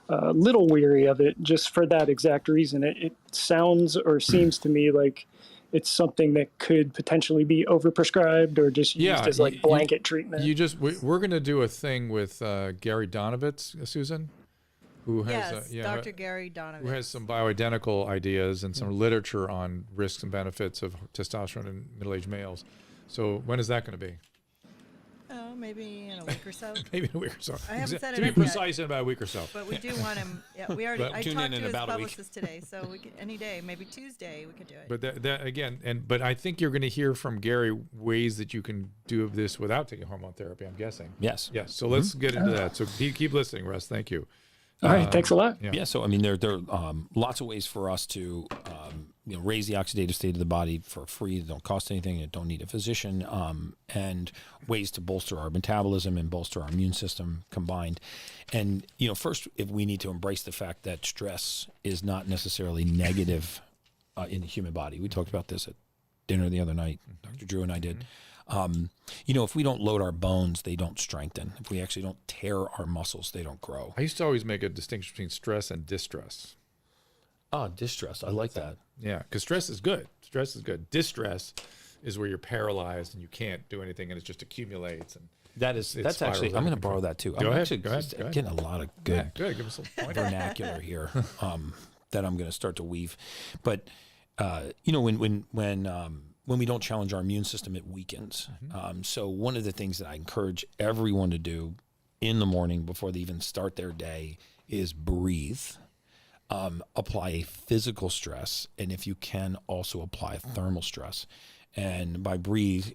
a little weary of it just for that exact reason. It sounds or seems to me like it's something that could potentially be overprescribed or just used as like blanket treatment. We're going to do a thing with Gary Donovitz, Susan, who has Dr. Gary Donovitz, who has some bioidentical ideas and some literature on risks and benefits of testosterone in middle-aged males. So when is that going to be? Oh, maybe in a week or so. Maybe in a week or so. I haven't said it to be precise, in about a week or so. But we do want him. Yeah, we already. I tune talked in to in his about a week. publicist today, so we could, any day, maybe Tuesday, we could do it. But that again, but I think you're going to hear from Gary ways that you can do this without taking hormone therapy. I'm guessing. Yes. Yes. So let's get into that. So keep listening, Russ. Thank you. All right. Thanks a lot. Yeah. So I mean, there are lots of ways for us to raise the oxidative state of the body for free. They don't cost anything. It don't need a physician. And ways to bolster our metabolism and bolster our immune system combined. And first, if we need to embrace the fact that stress is not necessarily negative in the human body. We talked about this at dinner the other night. Dr. Drew and I did. If we don't load our bones, they don't strengthen. If we actually don't tear our muscles, they don't grow. I used to always make a distinction between stress and distress. Distress. I like that. Yeah, because stress is good. Stress is good. Distress is where you're paralyzed and you can't do anything and it just accumulates. And that's actually, I'm going to borrow that too. Go ahead. Getting a lot of good Give us a point. vernacular here that I'm going to start to weave. But, when we don't challenge our immune system, it weakens. So one of the things that I encourage everyone to do in the morning before they even start their day is breathe. Apply a physical stress, and if you can, also apply a thermal stress. And by breathe,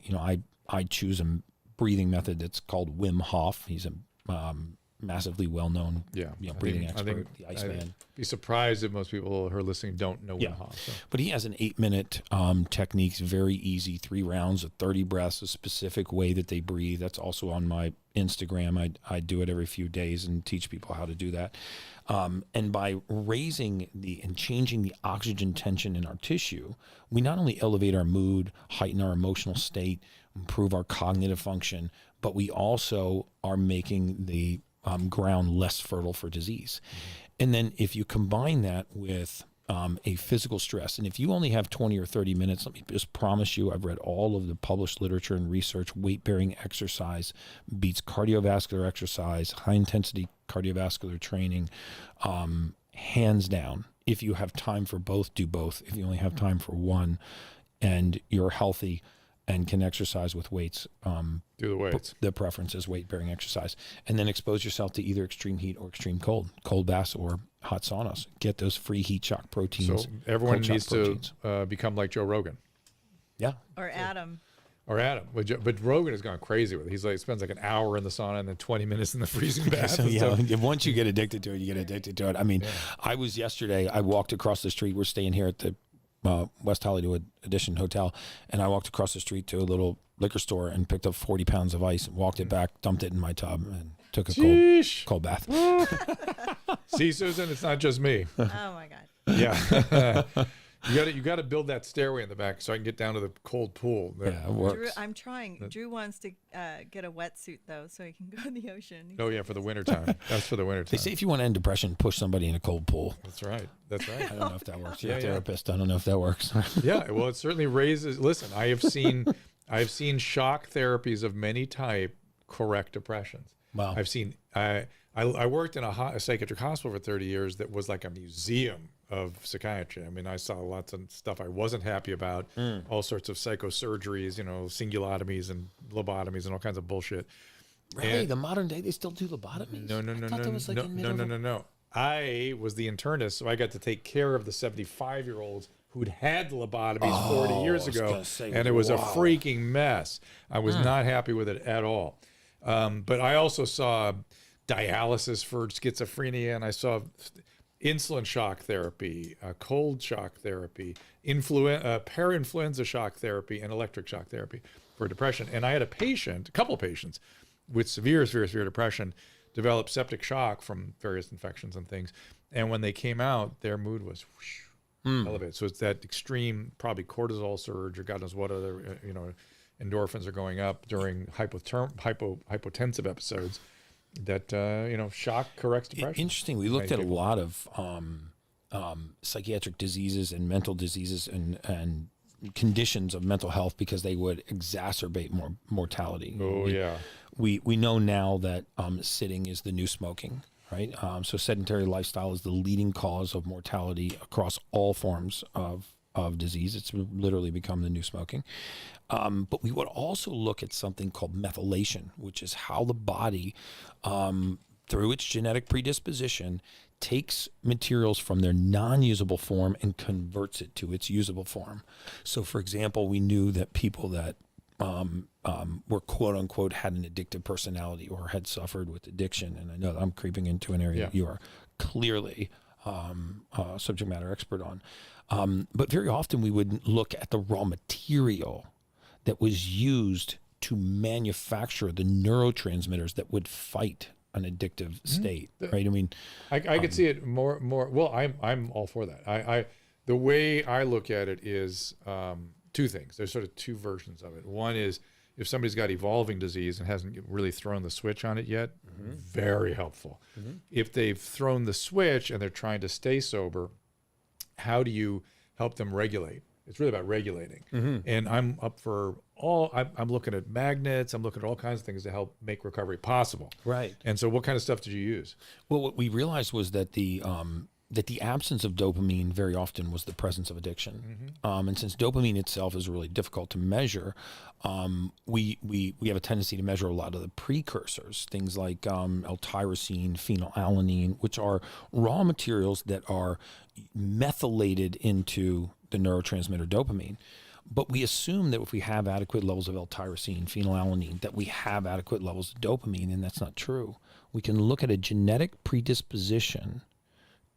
I choose a breathing method that's called Wim Hof. He's a massively well-known, Yeah, breathing expert, the I'd Iceman. be surprised if most people who are listening don't know Yeah. Wim Hof. So. But he has an 8-minute techniques, very easy, 3 rounds of 30 breaths, a specific way that they breathe. That's also on my Instagram. I do it every few days and teach people how to do that. And by raising and changing the oxygen tension in our tissue, we not only elevate our mood, heighten our emotional state, improve our cognitive function, but we also are making the ground less fertile for disease. And then if you combine that with a physical stress, and if you only have 20 or 30 minutes, let me just promise you, I've read all of the published literature and research, weight-bearing exercise beats cardiovascular exercise, high-intensity cardiovascular training, hands down. If you have time for both, do both. If you only have time for one and you're healthy and can exercise with weights, Do the weights. the preference is weight-bearing exercise. And then expose yourself to either extreme heat or extreme cold baths or hot saunas. Get those free heat shock proteins. So everyone cold shock needs proteins. to become like Joe Rogan Yeah. Or Adam. or Adam. But Rogan has gone crazy with it. He's like spends like an hour in the sauna and then 20 minutes in the freezing bath. So, and stuff. once you get addicted to it, you get addicted to it. I mean, I was yesterday, I walked across the street. We're staying here at the West Hollywood Edition Hotel, and I walked across the street to a little liquor store and picked up 40 pounds of ice and walked it back, dumped it in my tub, and took a Sheesh. cold bath. See, Susan, it's not just me. Oh my God. Yeah. You got to build that stairway in the back so I can get down to the cold pool. Yeah, it works. Drew, I'm trying. Drew wants to get a wetsuit though, so he can go in the ocean. Oh yeah, for the winter time. That's for the winter They time. say if you want to end depression, push somebody in a cold pool. That's right. That's right. I don't know if that works. You're Yeah, a yeah. therapist. I don't know if that works. Yeah, well, it certainly raises. Listen, I've seen shock therapies of many type correct depressions. Wow. I've seen. I worked in a psychiatric hospital for 30 years that was like a museum of psychiatry. I mean, I saw lots of stuff I wasn't happy about, all sorts of psychosurgeries, singulotomies and lobotomies and all kinds of bullshit. Really? And- The modern day, they still do lobotomies? No. I thought that was like in middle of- No. I was the internist, so I got to take care of the 75-year-olds who'd had lobotomies 40 years I was ago, gonna say, and it was a wow. freaking mess. I was not happy with it at all. But I also saw dialysis for schizophrenia, and I saw insulin shock therapy, cold shock therapy, parainfluenza shock therapy, and electric shock therapy for depression. And I had a couple of patients with severe depression developed septic shock from various infections and things. And when they came out, their mood was elevated. So it's that extreme, probably cortisol surge or God knows what other, endorphins are going up during hypotensive episodes that, shock corrects depression. Interesting. We looked at a lot of psychiatric diseases and mental diseases and conditions of mental health because they would exacerbate mortality. Oh, yeah. We know now that sitting is the new smoking, right? So sedentary lifestyle is the leading cause of mortality across all forms of disease. It's literally become the new smoking. But we would also look at something called methylation, which is how the body, through its genetic predisposition, takes materials from their non-usable form and converts it to its usable form. So, for example, we knew that people that were quote unquote had an addictive personality or had suffered with addiction, and I know that I'm creeping into an area that you are clearly a subject matter expert on. But very often we would look at the raw material that was used to manufacture the neurotransmitters that would fight an addictive state, right? I mean, I could see it more. Well, I'm all for that. I the way I look at it is two things. There's sort of two versions of it. One is if somebody's got evolving disease and hasn't really thrown the switch on it yet, very helpful. If they've thrown the switch and they're trying to stay sober, how do you help them regulate? It's really about regulating. And I'm up for I'm looking at magnets. I'm looking at all kinds of things to help make recovery possible. right. And so what kind of stuff did you use? Well, what we realized was that the absence of dopamine very often was the presence of addiction. And since dopamine itself is really difficult to measure, we have a tendency to measure a lot of the precursors, things like L-tyrosine, phenylalanine, which are raw materials that are methylated into the neurotransmitter dopamine. But we assume that if we have adequate levels of L-tyrosine, phenylalanine, that we have adequate levels of dopamine, and that's not true. We can look at a genetic predisposition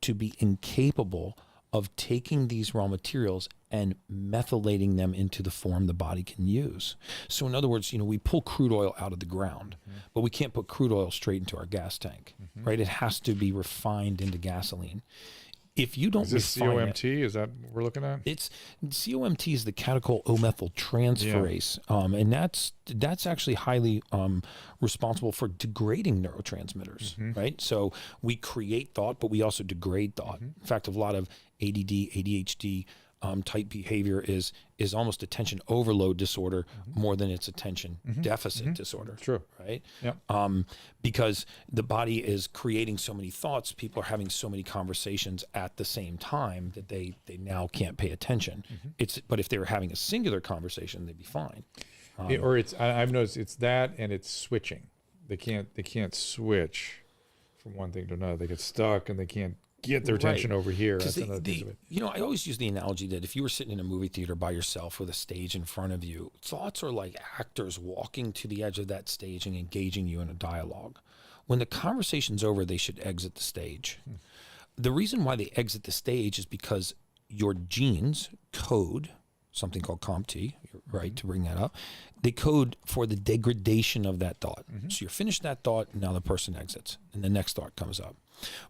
to be incapable of taking these raw materials and methylating them into the form the body can use. So in other words, we pull crude oil out of the ground, but we can't put crude oil straight into our gas tank, right? It has to be refined into gasoline. If you don't Is this refine COMT? Is that what we're looking at? it's COMT is the catechol O-methyltransferase, and that's actually highly responsible for degrading neurotransmitters, right? So we create thought, but we also degrade thought. In fact, a lot of ADD, ADHD type behavior is almost attention overload disorder more than it's attention deficit disorder. True. Right? Yep. Because the body is creating so many thoughts, people are having so many conversations at the same time that they now can't pay attention. But if they were having a singular conversation, they'd be fine. Or I've noticed it's that, and it's switching. They can't switch from one thing to another. They get stuck and they can't get their attention over here. That's another piece of it. I always use the analogy that if you were sitting in a movie theater by yourself with a stage in front of you, thoughts are like actors walking to the edge of that stage and engaging you in a dialogue. When the conversation's over, they should exit the stage. The reason why they exit the stage is because your genes code something called COMT, you're right to bring that up. They code for the degradation of that thought. So you're finished that thought, and now the person exits, and the next thought comes up.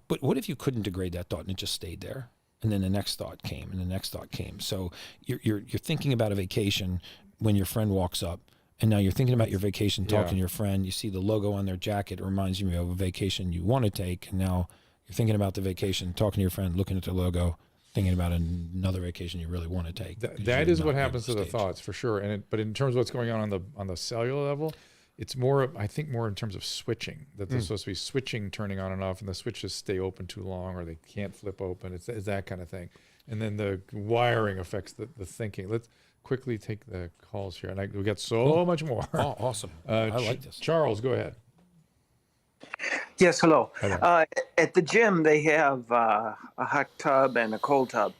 But what if you couldn't degrade that thought and it just stayed there? And then the next thought came, and the next thought came. So you're thinking about a vacation when your friend walks up, and now you're thinking about your vacation, talking to your friend. You see the logo on their jacket. It reminds you of a vacation you want to take, and now you're thinking about the vacation, talking to your friend, looking at the logo, thinking about another vacation you really want to take. That is what happens to the thoughts, for sure. But in terms of what's going on the cellular level, it's more, I think, more in terms of switching, that they're supposed to be switching, turning on and off, and the switches stay open too long, or they can't flip open. It's that kind of thing. And then the wiring affects the thinking. Let's quickly take the calls here. And we got so much more. Oh, awesome. I like this. Charles, go ahead. Yes, hello. Hello. At the gym, they have a hot tub and a cold tub.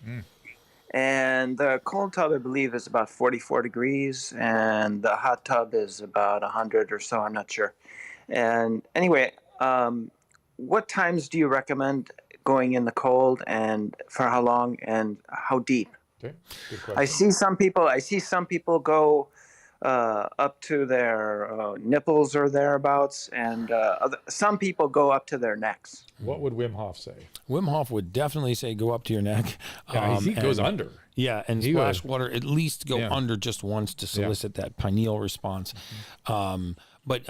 And the cold tub, I believe, is about 44 degrees, and the hot tub is about 100 or so. I'm not sure. And anyway, what times do you recommend going in the cold, and for how long, and how deep? Okay, good question. I see some people go up to their nipples or thereabouts, and some people go up to their necks. What would Wim Hof say? Wim Hof would definitely say go up to your neck. He goes under. Yeah, and He splash goes- water, at least go under just once to solicit that pineal response. But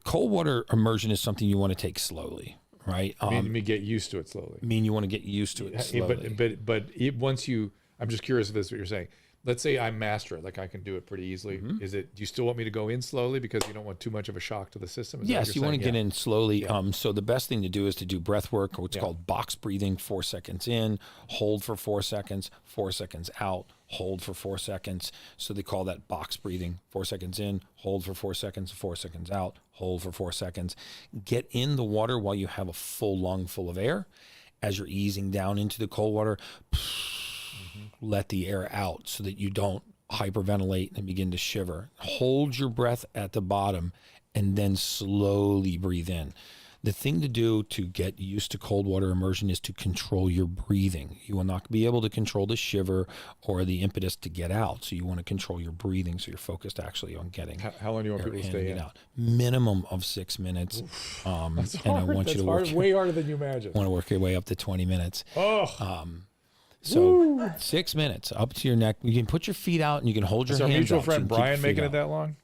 cold water immersion is something you want to take slowly, right? I mean, get used to it slowly. You want to get used to it slowly. But once you, I'm just curious if this is what you're saying. Let's say I master it, like I can do it pretty easily. Do you still want me to go in slowly because you don't want too much of a shock to the system? Is that what Yes, you you're want to saying? get in slowly. So the best thing to do is to do breath work, what's Yeah. called box breathing, 4 seconds in, hold for 4 seconds, 4 seconds out, hold for 4 seconds. So they call that box breathing, 4 seconds in, hold for 4 seconds, 4 seconds out, hold for 4 seconds. Get in the water while you have a full lung full of air. As you're easing down into the cold water, let the air out so that you don't hyperventilate and begin to shiver. Hold your breath at the bottom and then slowly breathe in. The thing to do to get used to cold water immersion is to control your breathing. You will not be able to control the shiver or the impetus to get out. So you want to control your breathing so you're focused actually on getting How long do you want air people to in stay and in? out. Minimum of 6 minutes. That's and I hard. want That's you to hard. work, Way harder than you imagine. want to work your way up to 20 minutes. Woo. 6 minutes up to your neck. You can put your feet out and you can hold your Is our hands mutual out. friend so you keep Brian your feet making it out. that long?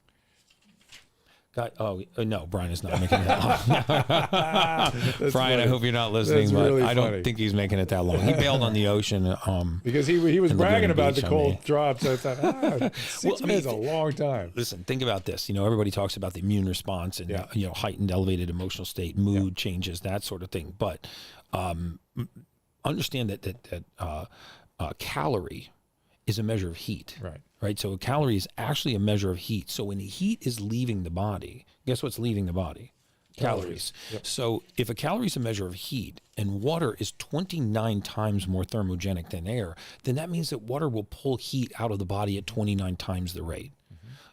No, Brian is not making it that long. Brian, funny. I hope you're not listening, That's but really I don't funny. think he's making it that long. He bailed on the ocean. Because he was in bragging Laguna about the Beach, cold drops. So I thought, 6 Well, I mean, minutes is a long time. Listen, think about this. Everybody talks about the immune response and heightened, elevated emotional state, mood changes, that sort of thing. But understand that calorie is a measure of heat. Right. So a calorie is actually a measure of heat. So when the heat is leaving the body, guess what's leaving the body? Calories. Yep. So if a calorie is a measure of heat and water is 29 times more thermogenic than air, then that means that water will pull heat out of the body at 29 times the rate.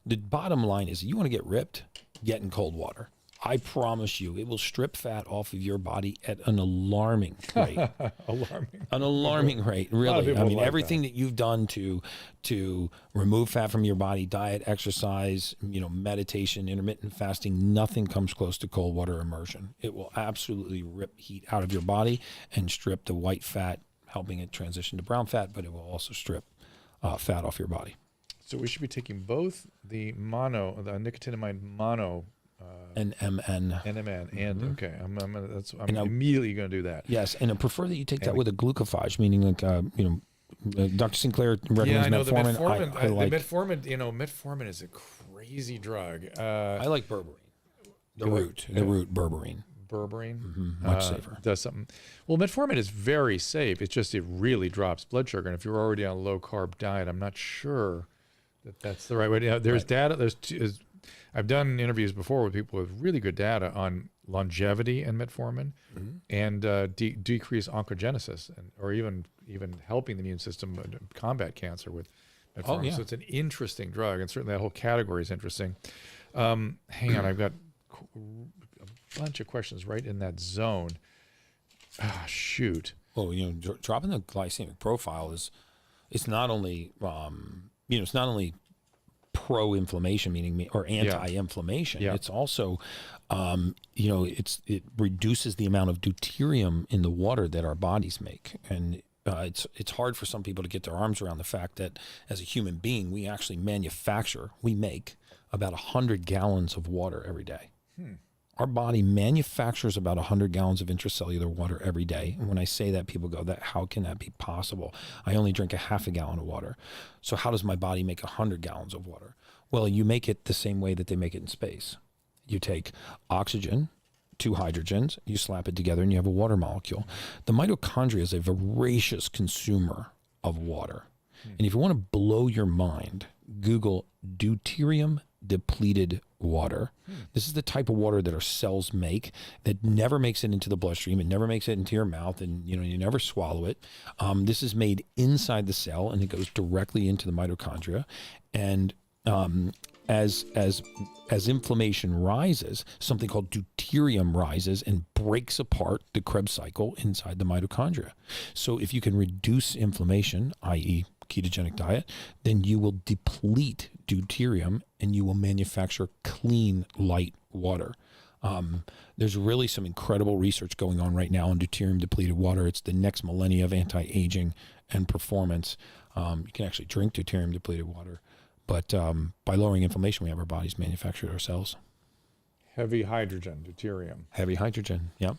The bottom line is, you want to get ripped, get in cold water. I promise you, it will strip fat off of your body at an alarming rate. Alarming. An alarming rate, A lot of really. I people mean, like everything that you've done to remove fat from your body, diet, exercise, meditation, intermittent fasting, nothing comes close to cold water immersion. It will absolutely rip heat out of your body and strip the white fat, helping it transition to brown fat, but it will also strip fat off your body. So we should be taking both the nicotinamide mono, And MN. NMN, and okay, I'm And immediately going to do that. Yes, and I prefer that you take that with a glucophage, meaning like, Dr. Sinclair recommends Yeah, I know metformin. the I like, metformin. Metformin is a crazy drug. I like berberine. The root berberine. Berberine, Much safer. does something. Well, metformin is very safe. It's just it really drops blood sugar, and if you're already on a low carb diet, I'm not sure that that's the right way. There's data. I've done interviews before with people with really good data on longevity and metformin, and decrease oncogenesis, or even helping the immune system combat cancer with metformin. Oh, yeah. So it's an interesting drug, and certainly that whole category is interesting. Hang on, I've got a bunch of questions right in that zone. Ah, shoot. Well, dropping the glycemic profile it's not only it's not only pro-inflammation, meaning or anti-inflammation. Yeah. It's also it reduces the amount of deuterium in the water that our bodies make, and it's hard for some people to get their arms around the fact that as a human being, we actually make about 100 gallons of water every day. Our body manufactures about 100 gallons of intracellular water every day. And when I say that, people go, how can that be possible? I only drink a half a gallon of water. So how does my body make 100 gallons of water? Well, you make it the same way that they make it in space. You take oxygen, 2 hydrogens, you slap it together, and you have a water molecule. The mitochondria is a voracious consumer of water. And if you want to blow your mind, Google deuterium depleted water. This is the type of water that our cells make that never makes it into the bloodstream. It never makes it into your mouth, and you never swallow it. This is made inside the cell, and it goes directly into the mitochondria. And as inflammation rises, something called deuterium rises and breaks apart the Krebs cycle inside the mitochondria. So if you can reduce inflammation, i.e. ketogenic diet, then you will deplete deuterium and you will manufacture clean, light water. There's really some incredible research going on right now on deuterium depleted water. It's the next millennia of anti-aging and performance. You can actually drink deuterium depleted water, but by lowering inflammation, we have our bodies manufacture it ourselves. Heavy hydrogen, deuterium. Heavy hydrogen, yep.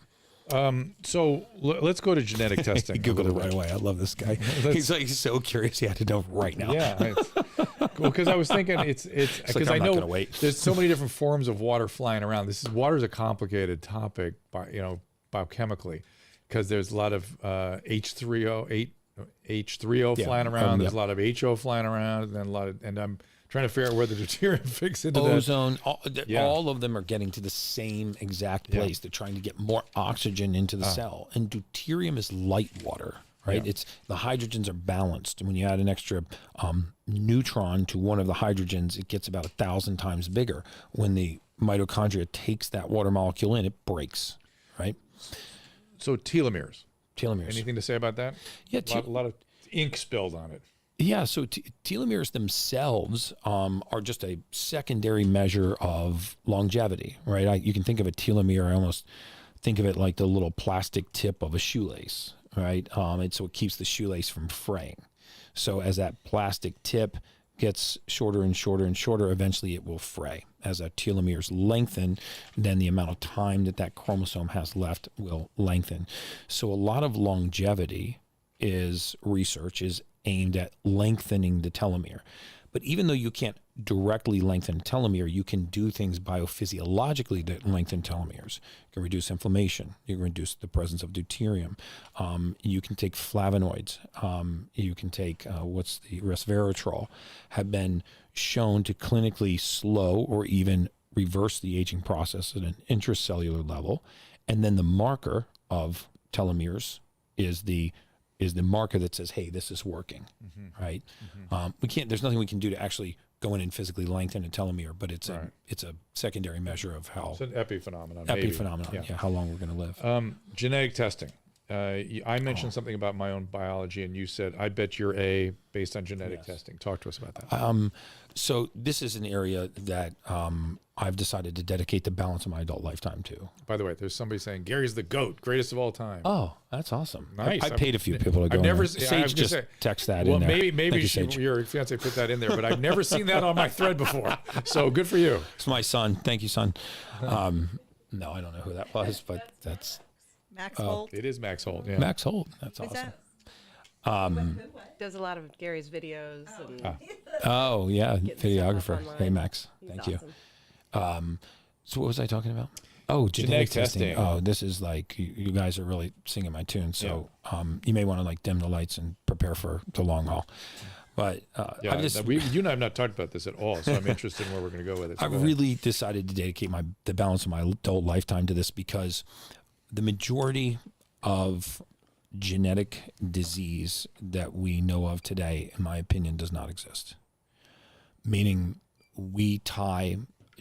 So let's go to genetic testing. Googled it right away. I love this guy. He's so curious. He had to know right now. Yeah. Well, because I was thinking it's because I'm I not know gonna wait. there's so many different forms of water flying around. Water is a complicated topic, biochemically, because there's a lot of H3O flying around. There's a lot of HO flying around, and then and I'm trying to figure out where the deuterium fits into ozone. All of them are getting to the same exact place. They're trying to get more oxygen into the cell, and deuterium is light water. Right, it's the hydrogens are balanced, and when you add an extra neutron to one of the hydrogens, it gets about 1,000 times bigger. When the mitochondria takes that water molecule in, it breaks. Right. So telomeres. Telomeres. Anything to say about that? Yeah, a lot of ink spilled on it. Yeah, so telomeres themselves are just a secondary measure of longevity, right? You can think of a telomere, I almost think of it like the little plastic tip of a shoelace, right? So it keeps the shoelace from fraying. So as that plastic tip gets shorter and shorter and shorter, eventually it will fray. As our telomeres lengthen, then the amount of time that chromosome has left will lengthen. So a lot of longevity research is aimed at lengthening the telomere. But even though you can't directly lengthen telomere, you can do things biophysiologically that lengthen telomeres. You can reduce inflammation. You can reduce the presence of deuterium. You can take flavonoids. You can take resveratrol, have been shown to clinically slow or even reverse the aging process at an intracellular level. And then the marker of telomeres is the marker that says, hey, this is working, right? There's nothing we can do to actually go in and physically lengthen a telomere, but it's a secondary measure of how. It's an epiphenomenon. How long we're going to live. Genetic testing. I mentioned something about my own biology, and you said, I bet you're A based on genetic testing. Talk to us about that. So this is an area that I've decided to dedicate the balance of my adult lifetime to. By the way, there's somebody saying Gary's the GOAT, greatest of all time. Oh, that's awesome. Nice. I paid a few people to go. I've never Sage just text that well, in there. maybe your fiance put that in there, but I've never seen that on my thread before. So good for you. It's my son. Thank you, son. No, I don't know who that was, but that's Max Holt. It is Max Holt. Yeah. Max Holt. That's Is awesome. that- Does a lot of Gary's videos. And Oh yeah, Getting stuff videographer. up online. Hey Max, he's thank you. awesome. So what was I talking about? Oh, genetic testing. testing. Oh, this is like you guys are really singing my tune. So you may want to like dim the lights and prepare for the long haul. But Yeah, I've just you and I have not talked about this at all, so I'm interested in where we're going to go with it. So I go ahead. really decided to dedicate the balance of my adult lifetime to this because the majority of genetic disease that we know of today, in my opinion, does not exist. Meaning we tie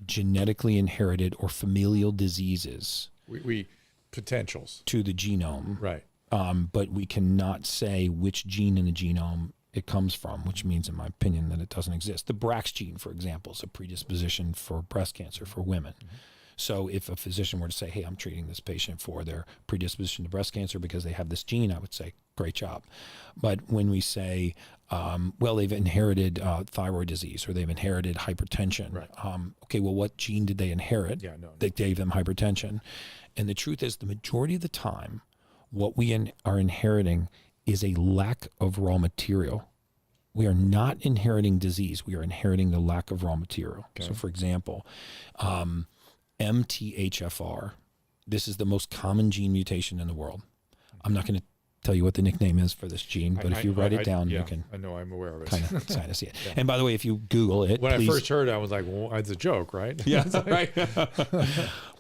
genetically inherited or familial diseases we potentials, to the genome, right? but we cannot say which gene in the genome it comes from, which means, in my opinion, that it doesn't exist. The Brax gene, for example, is a predisposition for breast cancer for women. So if a physician were to say, hey, I'm treating this patient for their predisposition to breast cancer because they have this gene, I would say, great job. But when we say, well, they've inherited thyroid disease or they've inherited hypertension. Right. Okay, well, what gene did they inherit that gave them hypertension? And the truth is, the majority of the time, what we are inheriting is a lack of raw material. We are not inheriting disease. We are inheriting the lack of raw material. Okay. So, for example, MTHFR, this is the most common gene mutation in the world. I'm not going to tell you what the nickname is for this gene, but if you write it down, you can. I know, I'm aware of it. Kind of see it. Yeah. And by the way, if you Google it, when please, I first heard it, I was like, well, it's a joke, right? Yeah, right.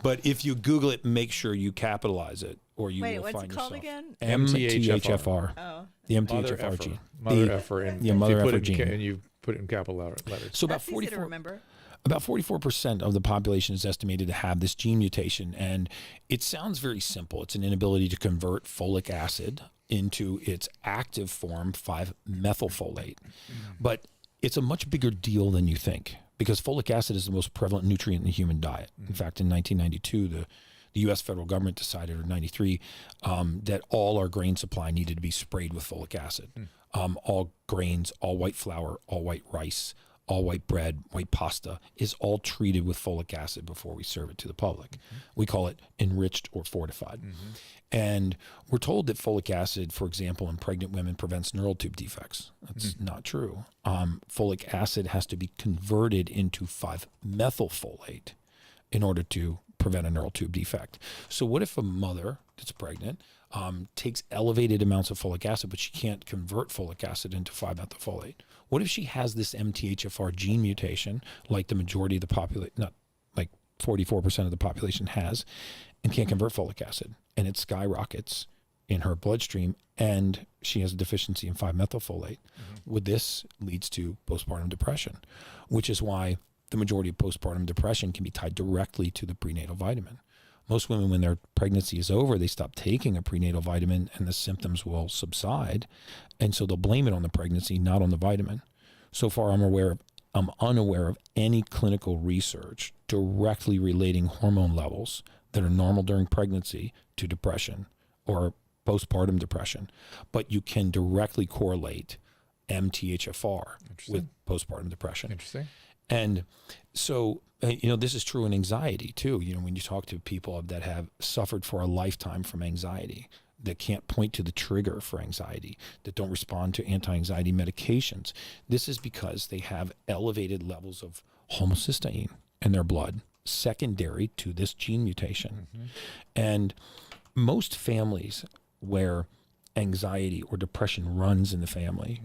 But if you Google it, make sure you capitalize it, or you will what's find it called yourself. again? MTHFR. Oh, The MTHFR gene. Mother effer. And the mother effer effer gene. And you put it in capital letters. So about that's easy to remember. About 44% of the population is estimated to have this gene mutation, and it sounds very simple. It's an inability to convert folic acid into its active form, 5-methylfolate. But it's a much bigger deal than you think, because folic acid is the most prevalent nutrient in the human diet. In fact, in 1992, the U.S. federal government decided, or 93, that all our grain supply needed to be sprayed with folic acid. All grains, all white flour, all white rice, all white bread, white pasta is all treated with folic acid before we serve it to the public. We call it enriched or fortified. And we're told that folic acid, for example, in pregnant women prevents neural tube defects. That's not true. Folic acid has to be converted into 5-methylfolate in order to prevent a neural tube defect. So what if a mother that's pregnant takes elevated amounts of folic acid, but she can't convert folic acid into 5-methylfolate? What if she has this MTHFR gene mutation, like the majority of the population, not like 44% of the population has, and can't convert folic acid, and it skyrockets in her bloodstream, and she has a deficiency in 5-methylfolate? Would this leads to postpartum depression, which is why the majority of postpartum depression can be tied directly to the prenatal vitamin. Most women, when their pregnancy is over, they stop taking a prenatal vitamin and the symptoms will subside. And so they'll blame it on the pregnancy, not on the vitamin. So far, I'm unaware of any clinical research directly relating hormone levels that are normal during pregnancy to depression or postpartum depression. But you can directly correlate MTHFR with postpartum depression. Interesting. And so, this is true in anxiety too. When you talk to people that have suffered for a lifetime from anxiety, that can't point to the trigger for anxiety, that don't respond to anti-anxiety medications, this is because they have elevated levels of homocysteine in their blood, secondary to this gene mutation. And most families where anxiety or depression runs in the family,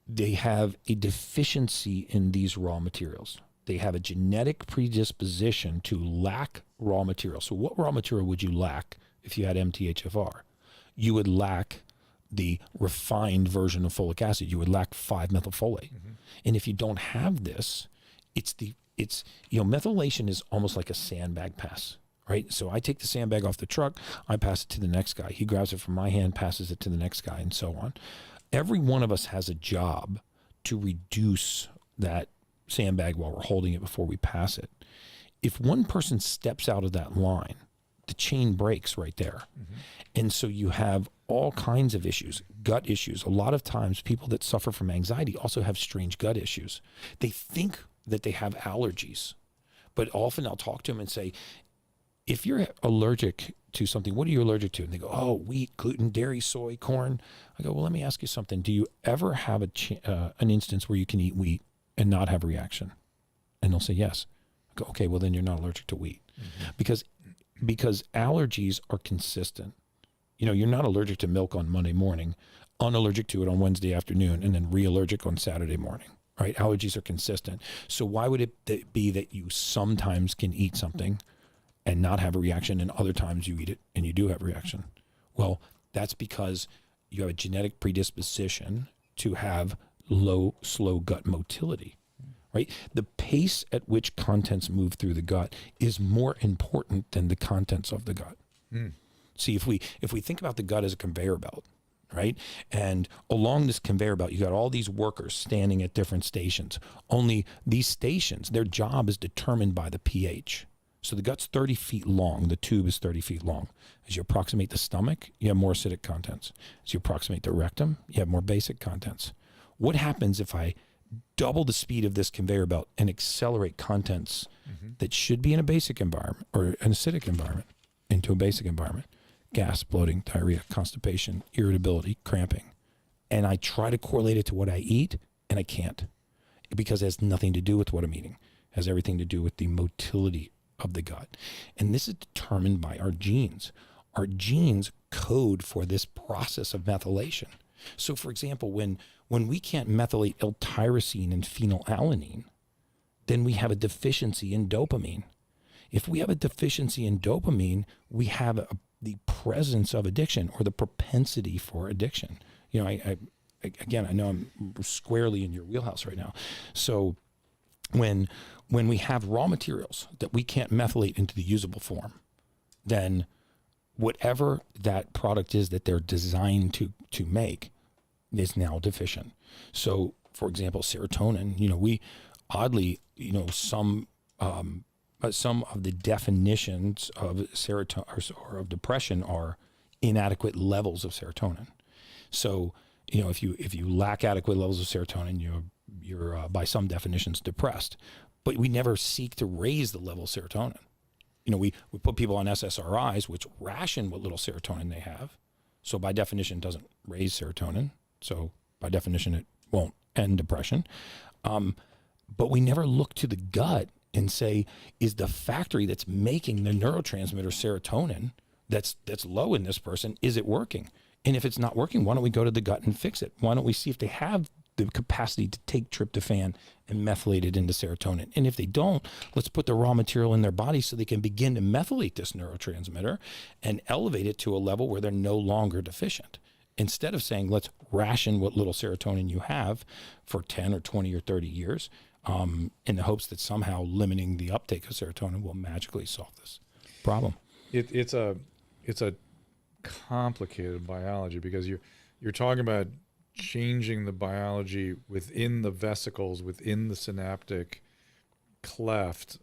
they have a deficiency in these raw materials. they have a genetic predisposition to lack raw material. So what raw material would you lack if you had MTHFR? You would lack the refined version of folic acid. You would lack 5-methylfolate. And if you don't have this, methylation is almost like a sandbag pass, right? So I take the sandbag off the truck, I pass it to the next guy. He grabs it from my hand, passes it to the next guy, and so on. Every one of us has a job to reduce that sandbag while we're holding it before we pass it. If one person steps out of that line, the chain breaks right there. And so you have all kinds of issues, gut issues. A lot of times people that suffer from anxiety also have strange gut issues. They think that they have allergies, but often I'll talk to them and say, if you're allergic to something, what are you allergic to? And they go, oh, wheat, gluten, dairy, soy, corn. I go, well, let me ask you something. Do you ever have an instance where you can eat wheat and not have a reaction? And they'll say, yes. I go, okay, well, then you're not allergic to wheat. Because allergies are consistent. You're not allergic to milk on Monday morning, unallergic to it on Wednesday afternoon, and then re-allergic on Saturday morning, right? Allergies are consistent. So why would it be that you sometimes can eat something and not have a reaction, and other times you eat it and you do have a reaction? Well, that's because you have a genetic predisposition to have slow gut motility, right? The pace at which contents move through the gut is more important than the contents of the gut. See, if we think about the gut as a conveyor belt, right? And along this conveyor belt, you got all these workers standing at different stations. Only these stations, their job is determined by the pH. So the gut's 30 feet long. The tube is 30 feet long. As you approximate the stomach, you have more acidic contents. As you approximate the rectum, you have more basic contents. What happens if I double the speed of this conveyor belt and accelerate contents that should be in a basic environment or an acidic environment into a basic environment? Gas, bloating, diarrhea, constipation, irritability, cramping. And I try to correlate it to what I eat, and I can't, because it has nothing to do with what I'm eating. It has everything to do with the motility of the gut. And this is determined by our genes. Our genes code for this process of methylation. So for example, when we can't methylate L-tyrosine and phenylalanine, then we have a deficiency in dopamine. If we have a deficiency in dopamine, we have the presence of addiction or the propensity for addiction. I know I'm squarely in your wheelhouse right now. So when we have raw materials that we can't methylate into the usable form, then whatever that product is that they're designed to make is now deficient. So for example, serotonin, we oddly, some of the definitions of serotonin or of depression are inadequate levels of serotonin. So, if you lack adequate levels of serotonin, you're by some definitions depressed. But we never seek to raise the level of serotonin. We put people on SSRIs, which ration what little serotonin they have. So by definition, it doesn't raise serotonin. So by definition, it won't end depression. But we never look to the gut and say, is the factory that's making the neurotransmitter serotonin that's low in this person, is it working? And if it's not working, why don't we go to the gut and fix it? Why don't we see if they have the capacity to take tryptophan and methylate it into serotonin? And if they don't, let's put the raw material in their body so they can begin to methylate this neurotransmitter and elevate it to a level where they're no longer deficient. Instead of saying, let's ration what little serotonin you have for 10 or 20 or 30 years, in the hopes that somehow limiting the uptake of serotonin will magically solve this problem. It's a complicated biology because you're talking about changing the biology within the vesicles, within the synaptic cleft,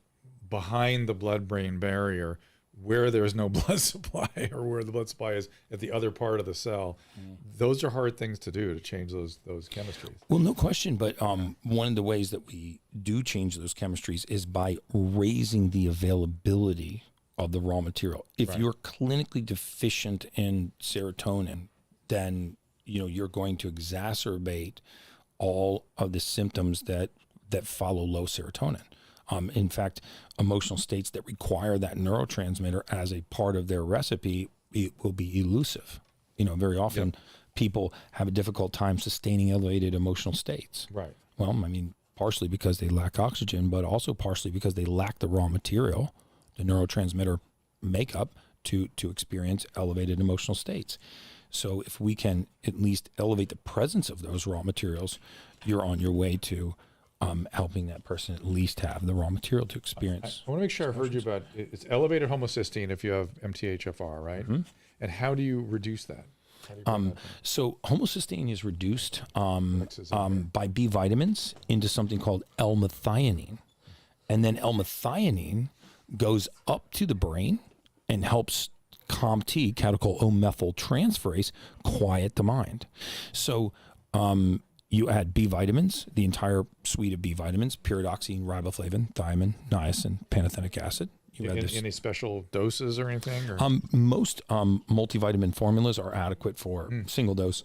behind the blood-brain barrier, where there's no blood supply or where the blood supply is at the other part of the cell. Those are hard things to do, to change those chemistries. Well, no question. But one of the ways that we do change those chemistries is by raising the availability of the raw material. If you're clinically deficient in serotonin, then you're going to exacerbate all of the symptoms that follow low serotonin. In fact, emotional states that require that neurotransmitter as a part of their recipe, it will be elusive. Very often people have a difficult time sustaining elevated emotional states. Right. Well, partially because they lack oxygen, but also partially because they lack the raw material, the neurotransmitter makeup to experience elevated emotional states. So if we can at least elevate the presence of those raw materials, you're on your way to helping that person at least have the raw material to experience. I want to make sure I've heard you about it's elevated homocysteine if you have MTHFR, right? Mm-hmm. And how do you reduce that? How do you bring that down? So homocysteine is reduced Mixes in there. by B vitamins into something called L-methionine. And then L-methionine goes up to the brain and helps COMT, catechol-O-methyltransferase, quiet the mind. So you add B vitamins, the entire suite of B vitamins, pyridoxine, riboflavin, thiamine, niacin, pantothenic acid. You add this. Any special doses or anything? Or? Most multivitamin formulas are adequate for single dose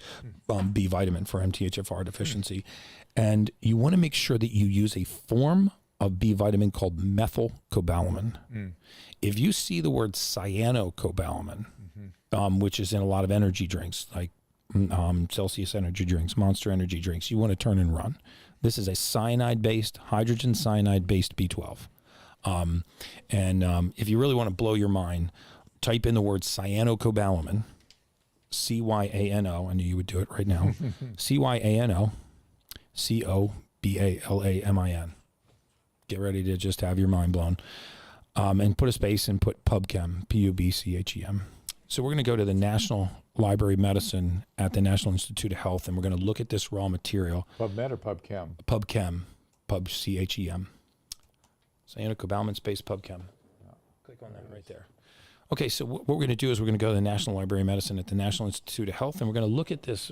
B vitamin for MTHFR deficiency. And you want to make sure that you use a form of B vitamin called methylcobalamin. If you see the word cyanocobalamin, which is in a lot of energy drinks like Celsius energy drinks, Monster energy drinks, you want to turn and run. This is a cyanide-based, hydrogen cyanide-based B12. If you really want to blow your mind, type in the word cyanocobalamin, C-Y-A-N-O, I knew you would do it right now, C-Y-A-N-O, C-O-B-A-L-A-M-I-N. Get ready to just have your mind blown. And put a space and put PubChem, P-U-B-C-H-E-M. So we're going to go to the National Library of Medicine at the National Institute of Health, and we're going to look at this raw material. PubMed or PubChem? PubChem, Pub-C-H-E-M. Cyanocobalamin space PubChem. Click on that right there. Okay, so what we're going to do is we're going to go to the National Library of Medicine at the National Institute of Health, and we're going to look at this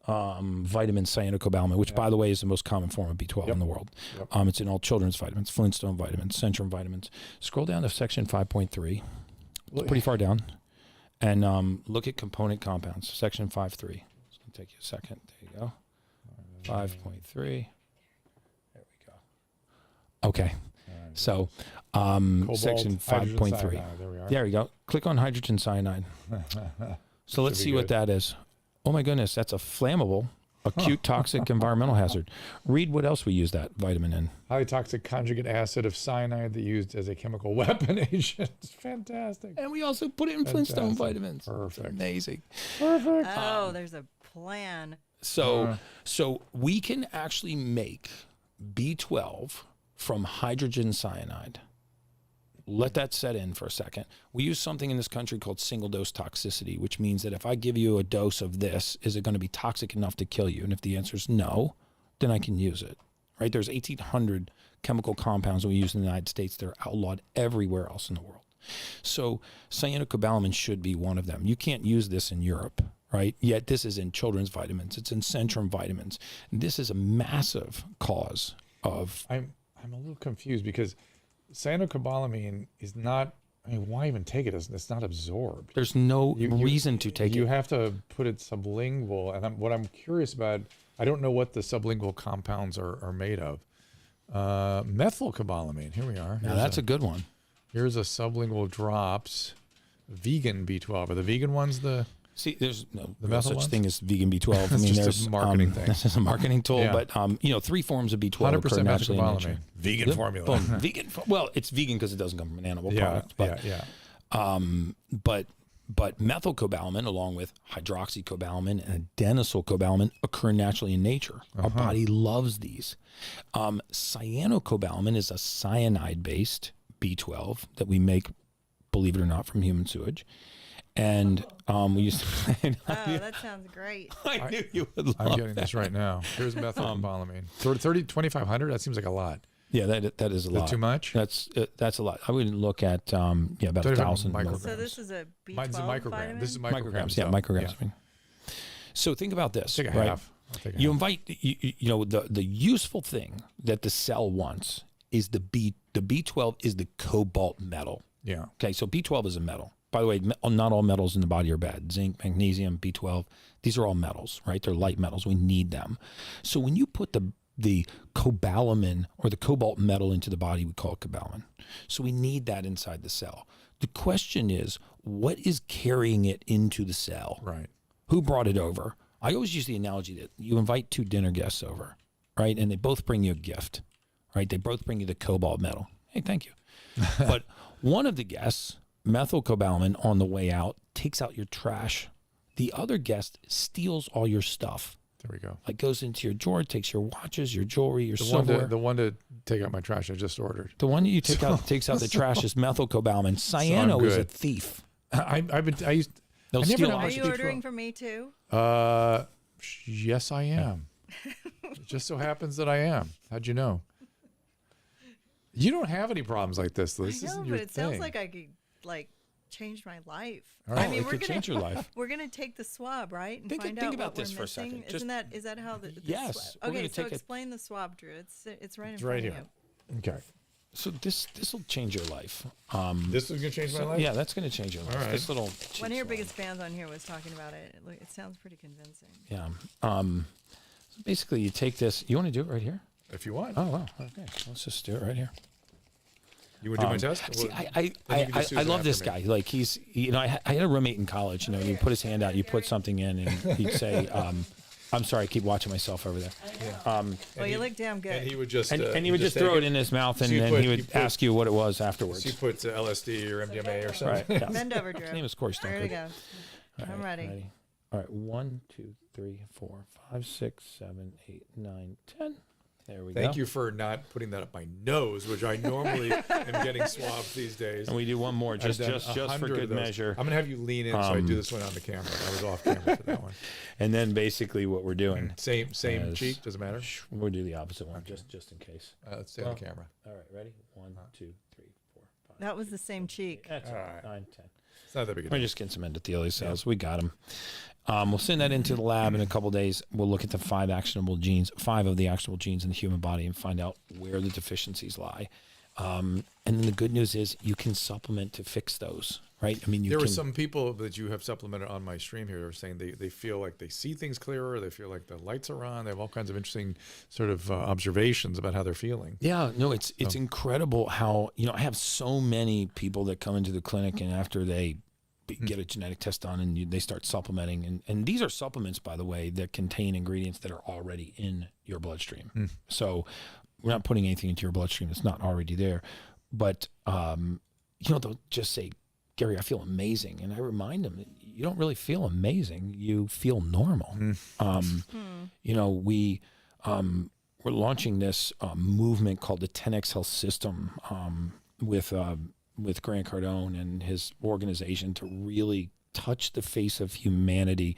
vitamin cyanocobalamin, which, by the way, is the most common form of B12 in the world. It's in all children's vitamins, Flintstone vitamins, Centrum vitamins. Scroll down to section 5.3. It's pretty far down. And look at component compounds, section 5.3. It's going to take you a second. There you go. 5.3. There we go. Okay. So section 5.3. There we are. There we go. Click on hydrogen cyanide. So let's see what that is. Oh my goodness, that's a flammable, acute toxic environmental hazard. Read what else we use that vitamin in. Highly toxic conjugate acid of cyanide that used as a chemical weapon agent. It's fantastic. And we also put it in Flintstone vitamins. Perfect. It's amazing. Perfect. Oh, there's a plan. So we can actually make B12 from hydrogen cyanide. Let that set in for a second. We use something in this country called single dose toxicity, which means that if I give you a dose of this, is it going to be toxic enough to kill you? And if the answer is no, then I can use it, right? There's 1,800 chemical compounds that we use in the United States that are outlawed everywhere else in the world. So cyanocobalamin should be one of them. You can't use this in Europe, right? Yet this is in children's vitamins. It's in Centrum vitamins. This is a massive cause of... I'm a little confused because cyanocobalamin is not, I mean, why even take it? It's not absorbed. There's no reason to take it. You have to put it sublingual. And what I'm curious about, I don't know what the sublingual compounds are made of. Methylcobalamin, here we are. Now that's a good one. Here's a sublingual drops, vegan B12. Are the vegan ones the... See, there's no methyl such ones? thing as vegan B12. I mean, just a there's marketing thing. This is a marketing tool, Yeah. but 3 forms of B12 100% occur naturally in methylcobalamin. nature. Vegan Yep. formula. Boom. Vegan. Well, it's vegan because it doesn't come from an animal product. But, yeah. but methylcobalamin, along with hydroxycobalamin and adenosylcobalamin, occur naturally in nature. Our body loves these. Cyanocobalamin is a cyanide-based B12 that we make, believe it or not, from human sewage. And we used to... Oh, that sounds great. I knew you would love I'm getting this right now. Here's methylcobalamin. 2,500? That seems like a lot. Yeah, that is a Is lot. that too much? That's a lot. I would look at about 1,000 micrograms. So this is a B12 Mine's a microgram. vitamin? This is micrograms. Yeah, though. micrograms. I mean. So think about this. I'll take a right? half. I'll take a You half. invite the useful thing that the cell wants is the B12 is the cobalt metal. Yeah. Okay, so B12 is a metal. By the way, not all metals in the body are bad. Zinc, magnesium, B12, these are all metals, right? They're light metals. We need them. So when you put the cobalamin or the cobalt metal into the body, we call it cobalamin. So we need that inside the cell. The question is, what is carrying it into the cell? Right. Who brought it over? I always use the analogy that you invite 2 dinner guests over, right? And they both bring you a gift, right? They both bring you the cobalt metal. Hey, thank you. But one of the guests, methylcobalamin, on the way out, takes out your trash. The other guest steals all your stuff. There we go. Like goes into your drawer, takes your watches, your jewelry, your silverware. The one to take out my trash I just ordered. The one that you take out takes out the trash is methylcobalamin. Cyano is a thief. I used. They'll I never steal know all how Are much you to ordering throw. from me too? Yes, I am. It just so happens that I am. How'd you know? You don't have any problems like this. This I know, isn't but your it thing. sounds like I could change my life. All right. I mean, it could change your life. we're gonna take the swab, right? And Think find about out what this we're for a missing. second. Just- Is that how the Yes, swab? we're Okay, gonna so take a- explain the swab, Drew. It's right in It's front right of here. you. Okay. So this will change your life. This is gonna change my So, life. yeah, that's going to change your life. All right. This little One of your cheap biggest fans on here was talking about it. It sounds pretty convincing. swab. Yeah. So basically, you take this. You want to do it right here? If you want. Oh, wow. Okay. Let's just do it right here. You would do my test? See, Well, I then you can just use I it love after this me. guy. Like I had a roommate in college. You know, you put his hand out, you put something in, and he'd say, "I'm sorry, I keep watching myself over there." Well, you look damn good. And he would just And he would just take throw it in his mouth, and So you then put- he you would put- ask you what it was afterwards. He puts LSD or MDMA or something. Right. Yeah. Bend over, Drew. His name is Corey There we Stonker. go. All I'm right, ready. All right, 1, 2, 3, 4, 5, 6, 7, 8, 9, 10. There we go. Thank you for not putting that up my nose, which I normally am getting swabbed these days. And we do one more, I've just done for 100 good of those. measure. I'm gonna have you lean in so I do this one on the camera. I was off camera for that one. And then basically what we're doing, Same Yes. cheek, doesn't matter. we'll do the opposite one, just in case. Let's stay on the camera. All right, ready? 1, 2, 3, 4, 5. That was the same cheek. That's All all right. right. 9, 10. It's not that big a We're deal. just getting some endothelial cells. We got them. We'll send that into the lab in a couple days. We'll look at the 5 of the actionable genes in the human body, and find out where the deficiencies lie. And then the good news is you can supplement to fix those, right? I mean, you There can. were some people that you have supplemented on my stream here who are saying they feel like they see things clearer. They feel like the lights are on. They have all kinds of interesting sort of observations about how they're feeling. Yeah, no, it's incredible how, I have so many people that come into the clinic, and after they get a genetic test done and they start supplementing, and these are supplements, by the way, that contain ingredients that are already in your bloodstream. So we're not putting anything into your bloodstream that's not already there. But they'll just say, "Gary, I feel amazing," and I remind them, you don't really feel amazing, you feel normal. We're launching this movement called the 10X Health System with Grant Cardone and his organization to really touch the face of humanity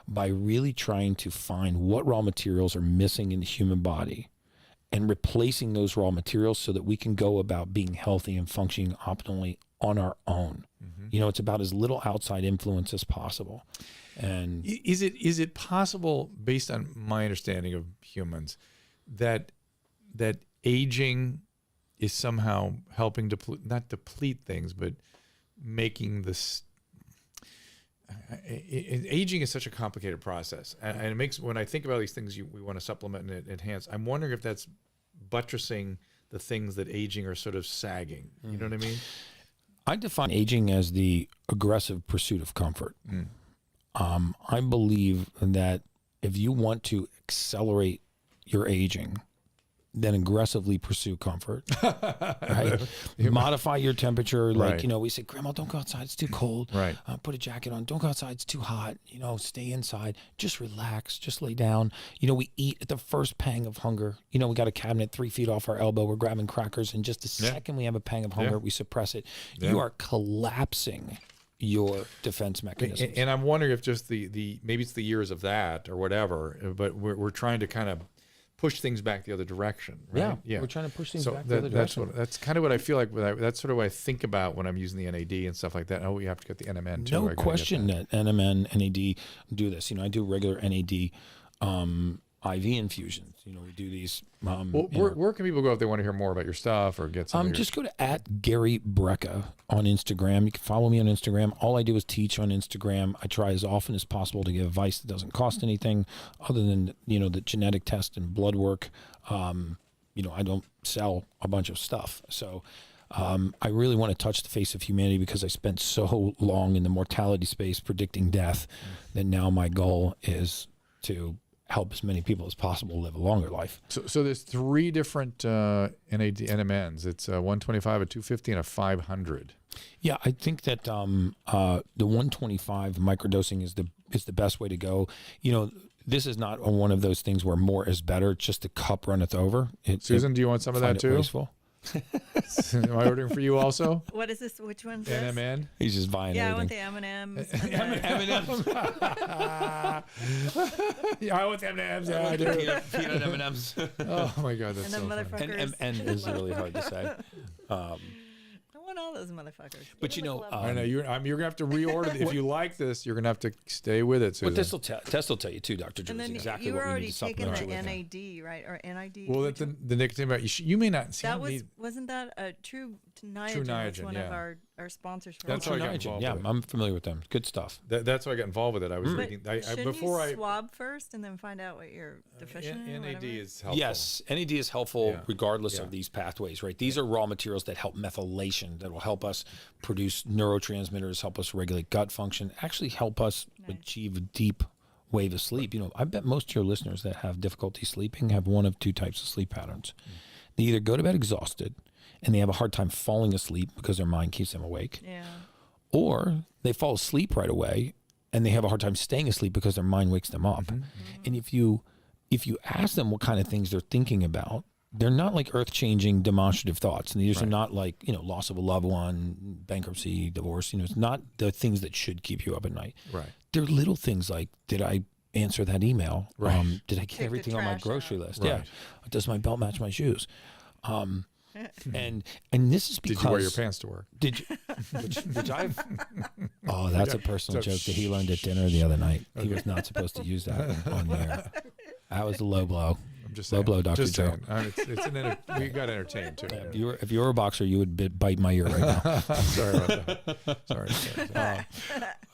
by really trying to find what raw materials are missing in the human body and replacing those raw materials so that we can go about being healthy and functioning optimally on our own. It's about as little outside influence as possible. And Is it possible, based on my understanding of humans, that aging is somehow helping not deplete things, but making this? Aging is such a complicated process, and it makes, when I think about these things we want to supplement and enhance, I'm wondering if that's buttressing the things that aging are sort of sagging. You know what I mean? I define aging as the aggressive pursuit of comfort. I believe that if you want to accelerate your aging, then aggressively pursue comfort, right? Modify your temperature. Like, Right. We say, Grandma, don't go outside. It's too cold. Right. Put a jacket on. Don't go outside. It's too hot. Stay inside. Just relax. Just lay down. We eat at the first pang of hunger. We got a cabinet 3 feet off our elbow. We're grabbing crackers. And just the second we have a pang of hunger, we suppress it. Yeah. You are collapsing your defense mechanisms. And I'm wondering if just the maybe it's the years of that or whatever, but we're trying to kind of push things back the other direction, right? Yeah, we're trying to push things So back the other direction. that's kind of what I feel like. That's sort of what I think about when I'm using the NAD and stuff like that. Oh, you have to get the NMN too. I No gotta get question that. that NMN, NAD do this. I do regular NAD IV infusions. We do these. Well, where can people go if they want to hear more about your stuff or get some? Just go to @GaryBrecka on Instagram. You can follow me on Instagram. All I do is teach on Instagram. I try as often as possible to give advice that doesn't cost anything other than, the genetic test and blood work. I don't sell a bunch of stuff. So I really want to touch the face of humanity because I spent so long in the mortality space predicting death that now my goal is to help as many people as possible live a longer life. So there's 3 different NMNs. It's a 125, a 250, and a 500. Yeah, I think that the 125 microdosing is the best way to go. You know, this is not one of those things where more is better. Just the cup runneth over. Susan, do you want some of that too? Wasteful. Am I ordering for you also? What is this? Which one's this? NMN? He's just buying Yeah, I want everything. the M&Ms. Yeah, I want the M&Ms. Yeah, I do. Peanut M&Ms. Oh my God, that's And so the funny. motherfuckers. And is really hard to say. I want all those motherfuckers. But you know, I know you're gonna have to reorder. If you like this, you're gonna have to stay with it. Susan. but Tess will tell you too, Dr. Drew, And is then exactly you what were we already need to taking supplement the you with. NAD, right? Or NID? Well, Which that's one? the nicotine. You may not see. That wasn't that a True Niagen? Was Niagen, one yeah. of our sponsors for That's a how I while. got involved Yeah, with it. I'm familiar with them. Good stuff. That's why I got involved with it. I was But reading. shouldn't Before you swab first and then find out what you're deficient in? or NAD whatever? is helpful. Yes, NAD is helpful Yeah. regardless Yeah. of these pathways, right? These are raw materials that help methylation, that will help us produce neurotransmitters, help us regulate gut function, actually help us achieve a deep wave of sleep. You know, I bet most of your listeners that have difficulty sleeping have one of 2 types of sleep patterns. They either go to bed exhausted and they have a hard time falling asleep because their mind keeps them awake, Yeah. or they fall asleep right away and they have a hard time staying asleep because their mind wakes them up. And if you ask them what kind of things they're thinking about, they're not like earth-changing demonstrative thoughts. And these are not like, you know, loss of a loved one, bankruptcy, divorce. You know, it's not the things that should keep you up at night. Right. They're little things like, did I answer that email? Right. Did I get the everything on my trash grocery out. list? Right. Yeah. Does my belt match my shoes? And this is because Did you wear your pants to work? Did you? Which I've. Oh, that's a personal joke that he learned at dinner the other night. He was not supposed to use that on the air. That was a low blow. I'm just Low saying. blow, Dr. Just Joe. saying. We got entertained too. If you were a boxer, you would bite my ear right now. Sorry about that. Sorry.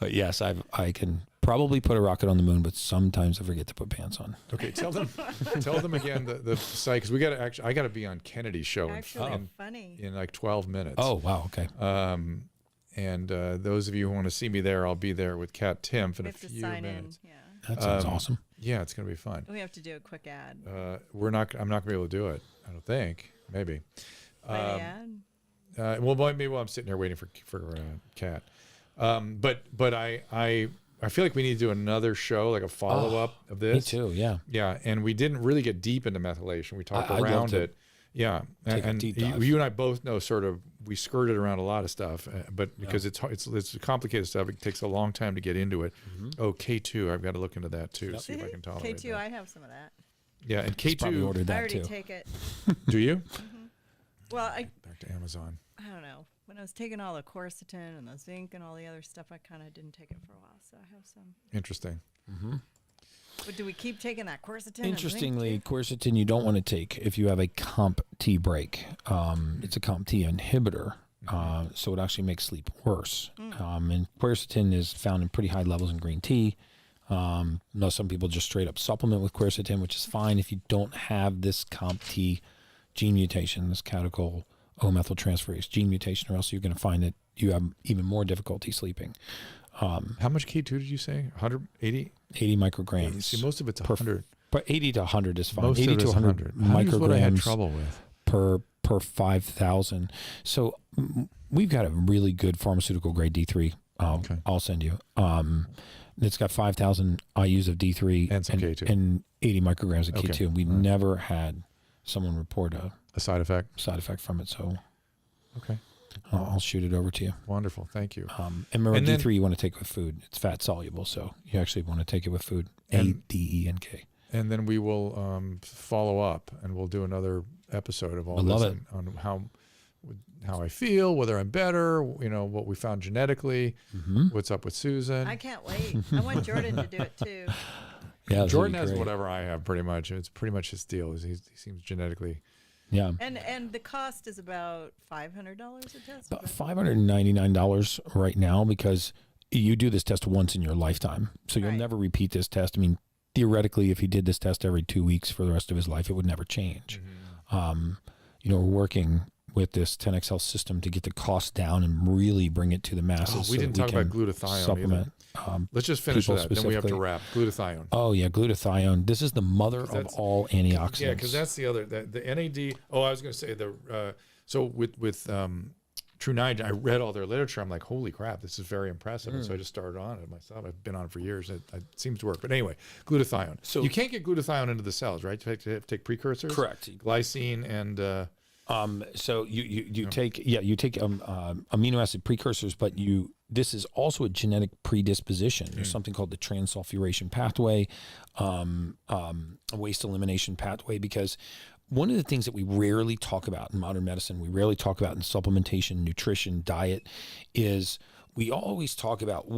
But yes, I can probably put a rocket on the moon, but sometimes I forget to put pants on. Okay, tell them again the site, because we got to I got to be on Kennedy's show Actually, funny. in like 12 minutes. Oh, wow. Okay. And those of you who want to see me there, I'll be there with Kat Timpf in We a have to few sign minutes. in. Yeah. That sounds awesome. Yeah, it's gonna be fun. We have to do a quick ad. I'm not gonna be able to do it. I don't think. Maybe. Ad? Well, maybe while I'm sitting here waiting for Kat. But I feel like we need to do another show, like a follow up of this. Me too. Yeah. Yeah, and we didn't really get deep into methylation. We talked I'd love around to it. Yeah, take a and deep dive. you and I both know sort of we skirted around a lot of stuff, but because it's complicated stuff, it takes a long time to get into it. Oh, K2, I've got to look into that too. See if I can tolerate K2, that. I have some of that. Yeah, and He's probably K2. ordered I that already too. take it. Do you? Well, Back to Amazon. I don't know. When I was taking all the quercetin and the zinc and all the other stuff, I kind of didn't take it for a while. So I have some. Interesting. But do we keep taking that quercetin? Interestingly, quercetin you don't want to take if you have a COMT break. It's a COMT inhibitor, so it actually makes sleep worse. And quercetin is found in pretty high levels in green tea. Now some people just straight up supplement with quercetin, which is fine if you don't have this COMT gene mutation, this catechol O-methyltransferase gene mutation, or else you're going to find that you have even more difficulty sleeping. How much K2 did you say? 180? 80 micrograms. See, most of it's per 100. But 80 to 100 is fine. Most 80 of to it's 100 100 is what I had micrograms trouble with. per 5,000. So we've got a really good pharmaceutical grade D3. Okay. I'll send you. It's got 5,000 IUs of D3 And some K2. and 80 micrograms of Okay. K2. And we never had someone report a A side effect? side effect from it. So Okay. I'll shoot it over to you. Wonderful. Thank you. And remember, And then- D3 you want to take with food. It's fat soluble, so you actually want to take it with food. And- ADENK. And then we will follow up, and we'll do another episode of all I this love it. on how I feel, whether I'm better, what we found genetically, what's up with Susan. I can't wait. I want Jordan to do it too. Yeah, Jordan has whatever I have, pretty much. It's pretty much his deal. He seems genetically. Yeah. And the cost is about $500 a test. About $599 right now, because you do this test once in your lifetime. So you'll Right. never repeat this test. I mean, theoretically, if he did this test every 2 weeks for the rest of his life, it would never change. We're working with this 10XL system to get the cost down and really bring it to the masses. We so didn't that talk about can glutathione supplement. Let's just finish people with that. Then we have to specifically. wrap. Glutathione. Oh yeah, glutathione. This is the mother of all antioxidants. Yeah, because that's the other the NAD. Oh, I was going to say so with True Nitrogen, I read all their literature. I'm like, holy crap, this is very impressive. And so I just started on it myself. I've been on it for years. It seems to work. But anyway, glutathione. So you can't get glutathione into the cells, right? You have to take precursors. Correct. Glycine and. So you take amino acid precursors, but this is also a genetic predisposition. There's something called the transsulfuration pathway, a waste elimination pathway, because one of the things that we rarely talk about in modern medicine, we rarely talk about in supplementation, nutrition, diet, is we always talk about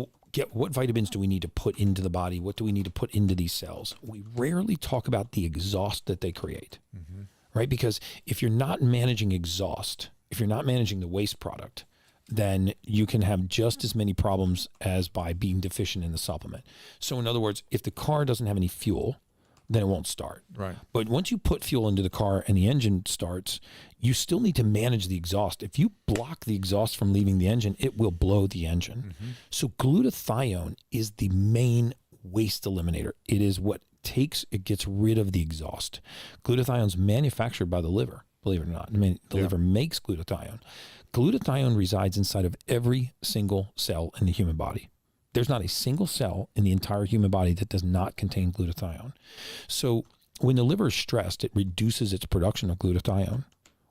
what vitamins do we need to put into the body? What do we need to put into these cells? We rarely talk about the exhaust that they create, right? Because if you're not managing exhaust, if you're not managing the waste product, then you can have just as many problems as by being deficient in the supplement. So in other words, if the car doesn't have any fuel, then it won't start. Right. But once you put fuel into the car and the engine starts, you still need to manage the exhaust. If you block the exhaust from leaving the engine, it will blow the engine. So glutathione is the main waste eliminator. It is what gets rid of the exhaust. Glutathione's manufactured by the liver, believe it or not. I mean, the liver makes glutathione. Glutathione resides inside of every single cell in the human body. There's not a single cell in the entire human body that does not contain glutathione. So when the liver is stressed, it reduces its production of glutathione,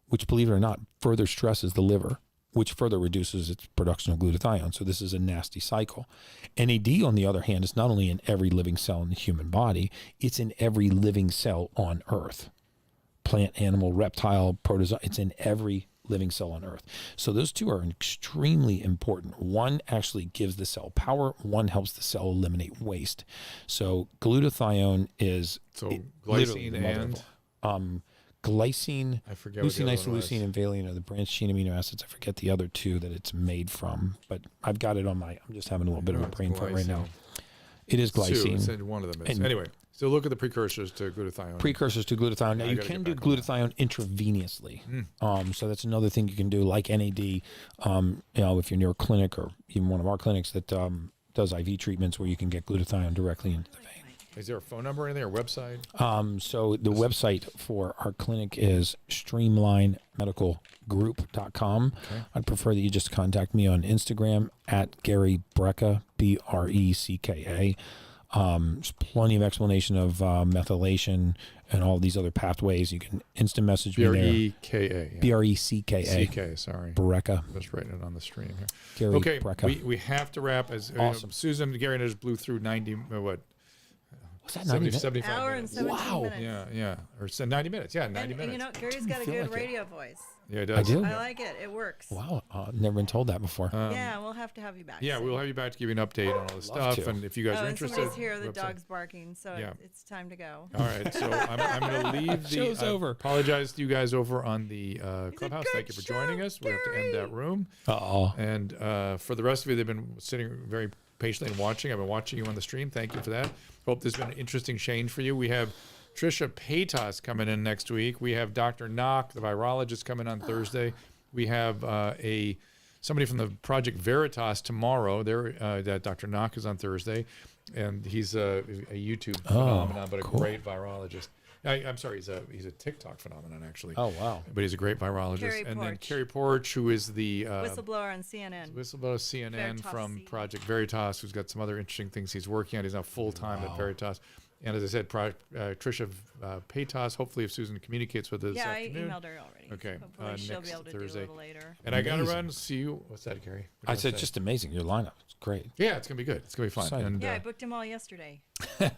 which, believe it or not, further stresses the liver, which further reduces its production of glutathione. So this is a nasty cycle. NAD, on the other hand, is not only in every living cell in the human body, it's in every living cell on Earth. Plant, animal, reptile, protozoa, it's in every living cell on Earth. So those two are extremely important. One actually gives the cell power. One helps the cell eliminate waste. So glutathione is glycine and glycine, I forget what the other one was. leucine, and valine are the branched chain amino acids. I forget the other two that it's made from, but I've got it on I'm just having a little bit of a brain fart right now. It is glycine. It's one of them is. Anyway, so look at the precursors to glutathione. Precursors to glutathione. Now, you can do glutathione intravenously. So that's another thing you can do, like NAD. If you're near a clinic or even one of our clinics that does IV treatments where you can get glutathione directly into the vein. Is there a phone number or anything, or website? So the website for our clinic is streamlinemedicalgroup.com. Okay. I'd prefer that you just contact me on Instagram at Gary Brecka, Brecka. There's plenty of explanation of methylation and all these other pathways. You can instant message me there. Brecka. Brecka. CK, sorry. Brecka. I'm just writing it on the stream here. Gary okay, Brecka. we have to wrap. Awesome. Susan, Gary just blew through 90, Was that 90 minutes? 75 Hour minutes. and 17 minutes. Yeah. Or 90 minutes. Yeah, 90 minutes. And you know, Gary's got a good radio voice. Yeah, it does. I do? I like it. It works. Wow. Never been told that before. Yeah, we'll have to have you back. Yeah, soon. we'll have you back to give you an update on all this stuff. to. And if you guys are and interested. somebody's here. The website. dog's barking, so Yeah. it's time to go. All right, so I'm going to leave the. Show's over. Apologize to you guys over on the clubhouse. Thank you for joining us. We have to end that room. Uh-oh. And for the rest of you, they've been sitting very patiently and watching. I've been watching you on the stream. Thank you for that. Hope this has been an interesting change for you. We have Trisha Paytas coming in next week. We have Dr. Knock, the virologist, coming on Thursday. We have somebody from the Project Veritas tomorrow. That Dr. Knock is on Thursday, and he's a YouTube phenomenon, but a great virologist. I'm sorry, he's a TikTok phenomenon actually. Oh wow! But he's a great virologist. Then Carrie Porch, who is the whistleblower on CNN. Whistleblower CNN Veritas from C. Project Veritas, who's got some other interesting things he's working on. He's now full time at Veritas. And as I said, Trisha Paytas, hopefully if Susan communicates with us this afternoon. I emailed her already. Okay. Hopefully she'll be able to Thursday. do a little later. And I got to run and see you. What's that, Gary? I said just amazing. Your lineup. It's great. Yeah, it's going to be good. It's going to be fun. Exciting. And, Yeah, I booked them all yesterday.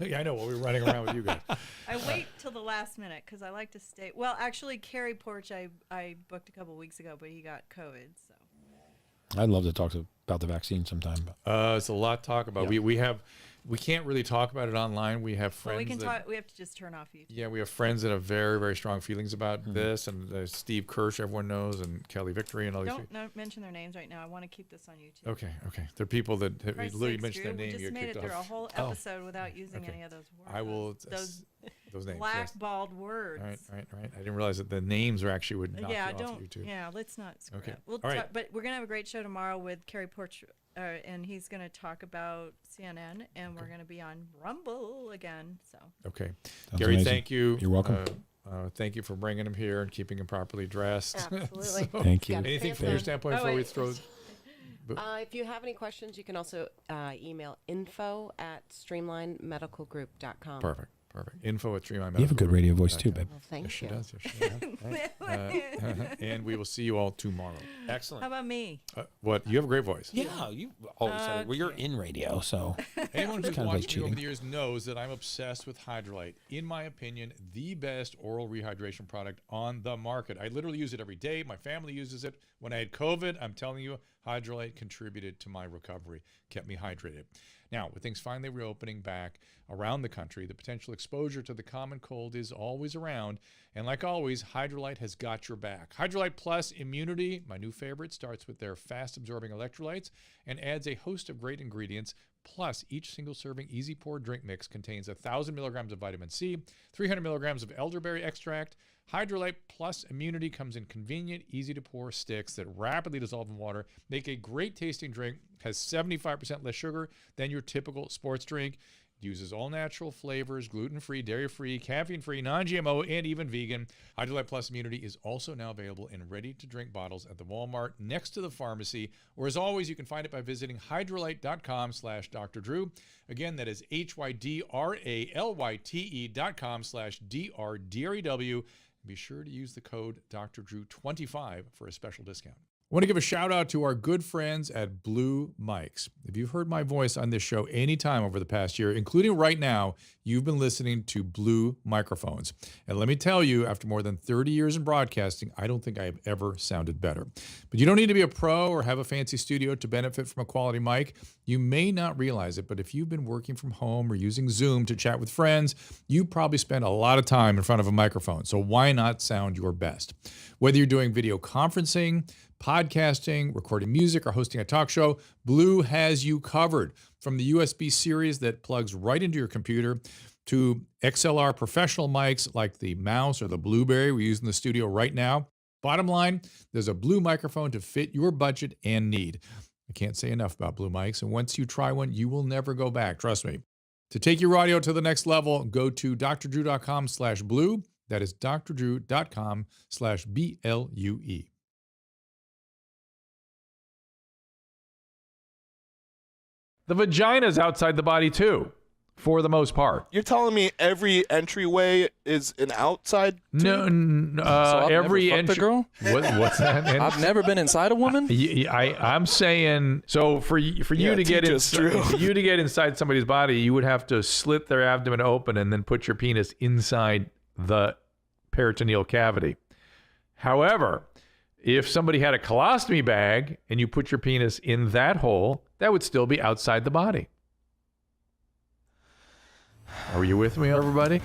yeah, I know. Well, we were running around with you guys. I wait till the last minute because I like to stay. Well, actually, Carrie Porch, I booked a couple weeks ago, but he got COVID. So I'd love to talk about the vaccine sometime. It's a lot to talk about. Yeah. We can't really talk about it online. We have friends. Well, we can talk. We have to just turn off YouTube. Yeah, we have friends that have very, very strong feelings about this, and Steve Kirsch, everyone knows, and Kelly Victory, and all these. Don't mention their names right now. I want to keep this on YouTube. Okay. They're people that literally sakes, mention their Drew, name. we just you get made it kicked through off. a whole episode without using any of those words. I will. Those those names. Yes. blackballed words. All right. I didn't realize that the names are actually would knock Yeah, you off don't. YouTube. Yeah, let's not screw Okay. it. We'll All right. talk, but we're gonna have a great show tomorrow with Carrie Porch, and he's gonna talk about CNN, and we're gonna be on Rumble again. So Okay. Sounds Gary, amazing. thank you. You're welcome. Thank you for bringing him here and keeping him properly dressed. Absolutely. Thank you. Gotta Anything stay from your afloat. standpoint before we throw? If you have any questions, you can also email info@streamlinemedicalgroup.com. Perfect. Info at Streamline. You have a good radio voice too, babe. Well, thank Yes, she you. does. Yes, she does. And we will see you all tomorrow. Excellent. how about me? What? You have a great voice. Yeah, you always said it. Well, you're in radio, so Anyone who's kind of like watched me over cheating. the years knows that I'm obsessed with Hydrolyte. In my opinion, the best oral rehydration product on the market. I literally use it every day. My family uses it. When I had COVID, I'm telling you, Hydrolyte contributed to my recovery, kept me hydrated. Now, with things finally reopening back around the country, the potential exposure to the common cold is always around. And like always, Hydrolyte has got your back. Hydrolyte Plus Immunity, my new favorite, starts with their fast-absorbing electrolytes and adds a host of great ingredients. Plus, each single-serving easy-pour drink mix contains 1,000 milligrams of vitamin C, 300 milligrams of elderberry extract. Hydrolyte Plus Immunity comes in convenient, easy-to-pour sticks that rapidly dissolve in water, make a great-tasting drink, has 75% less sugar than your typical sports drink, uses all-natural flavors, gluten-free, dairy-free, caffeine-free, non-GMO, and even vegan. Hydrolyte Plus Immunity is also now available in ready-to-drink bottles at the Walmart next to the pharmacy, or as always, you can find it by visiting hydrolyte.com/Dr. Drew. Again, that is HYDRALYTE.com/DRDREW. Be sure to use the code Dr. Drew 25 for a special discount. I want to give a shout out to our good friends at Blue Mics. If you've heard my voice on this show any time over the past year, including right now, you've been listening to Blue microphones. And let me tell you, after more than 30 years in broadcasting, I don't think I have ever sounded better. But you don't need to be a pro or have a fancy studio to benefit from a quality mic. You may not realize it, but if you've been working from home or using Zoom to chat with friends, you probably spend a lot of time in front of a microphone. So why not sound your best? Whether you're doing video conferencing, podcasting, recording music, or hosting a talk show, Blue has you covered. From the USB series that plugs right into your computer to XLR professional mics like the Mouse or the Blueberry we use in the studio right now. Bottom line, there's a Blue microphone to fit your budget and need. I can't say enough about Blue mics, and once you try one, you will never go back. Trust me. To take your audio to the next level, go to drdrew.com/blue. That is drdrew.com/BLUE. The vagina's outside the body too, for the most part. You're telling me every entryway is an outside tube? So I've Every never fucked a girl? What's that? I've never been inside a woman. I'm saying so for you to get inside somebody's body, you would have to slit their abdomen open and then put your penis inside the peritoneal cavity. However, if somebody had a colostomy bag and you put your penis in that hole, that would still be outside the body. Are you with me, everybody?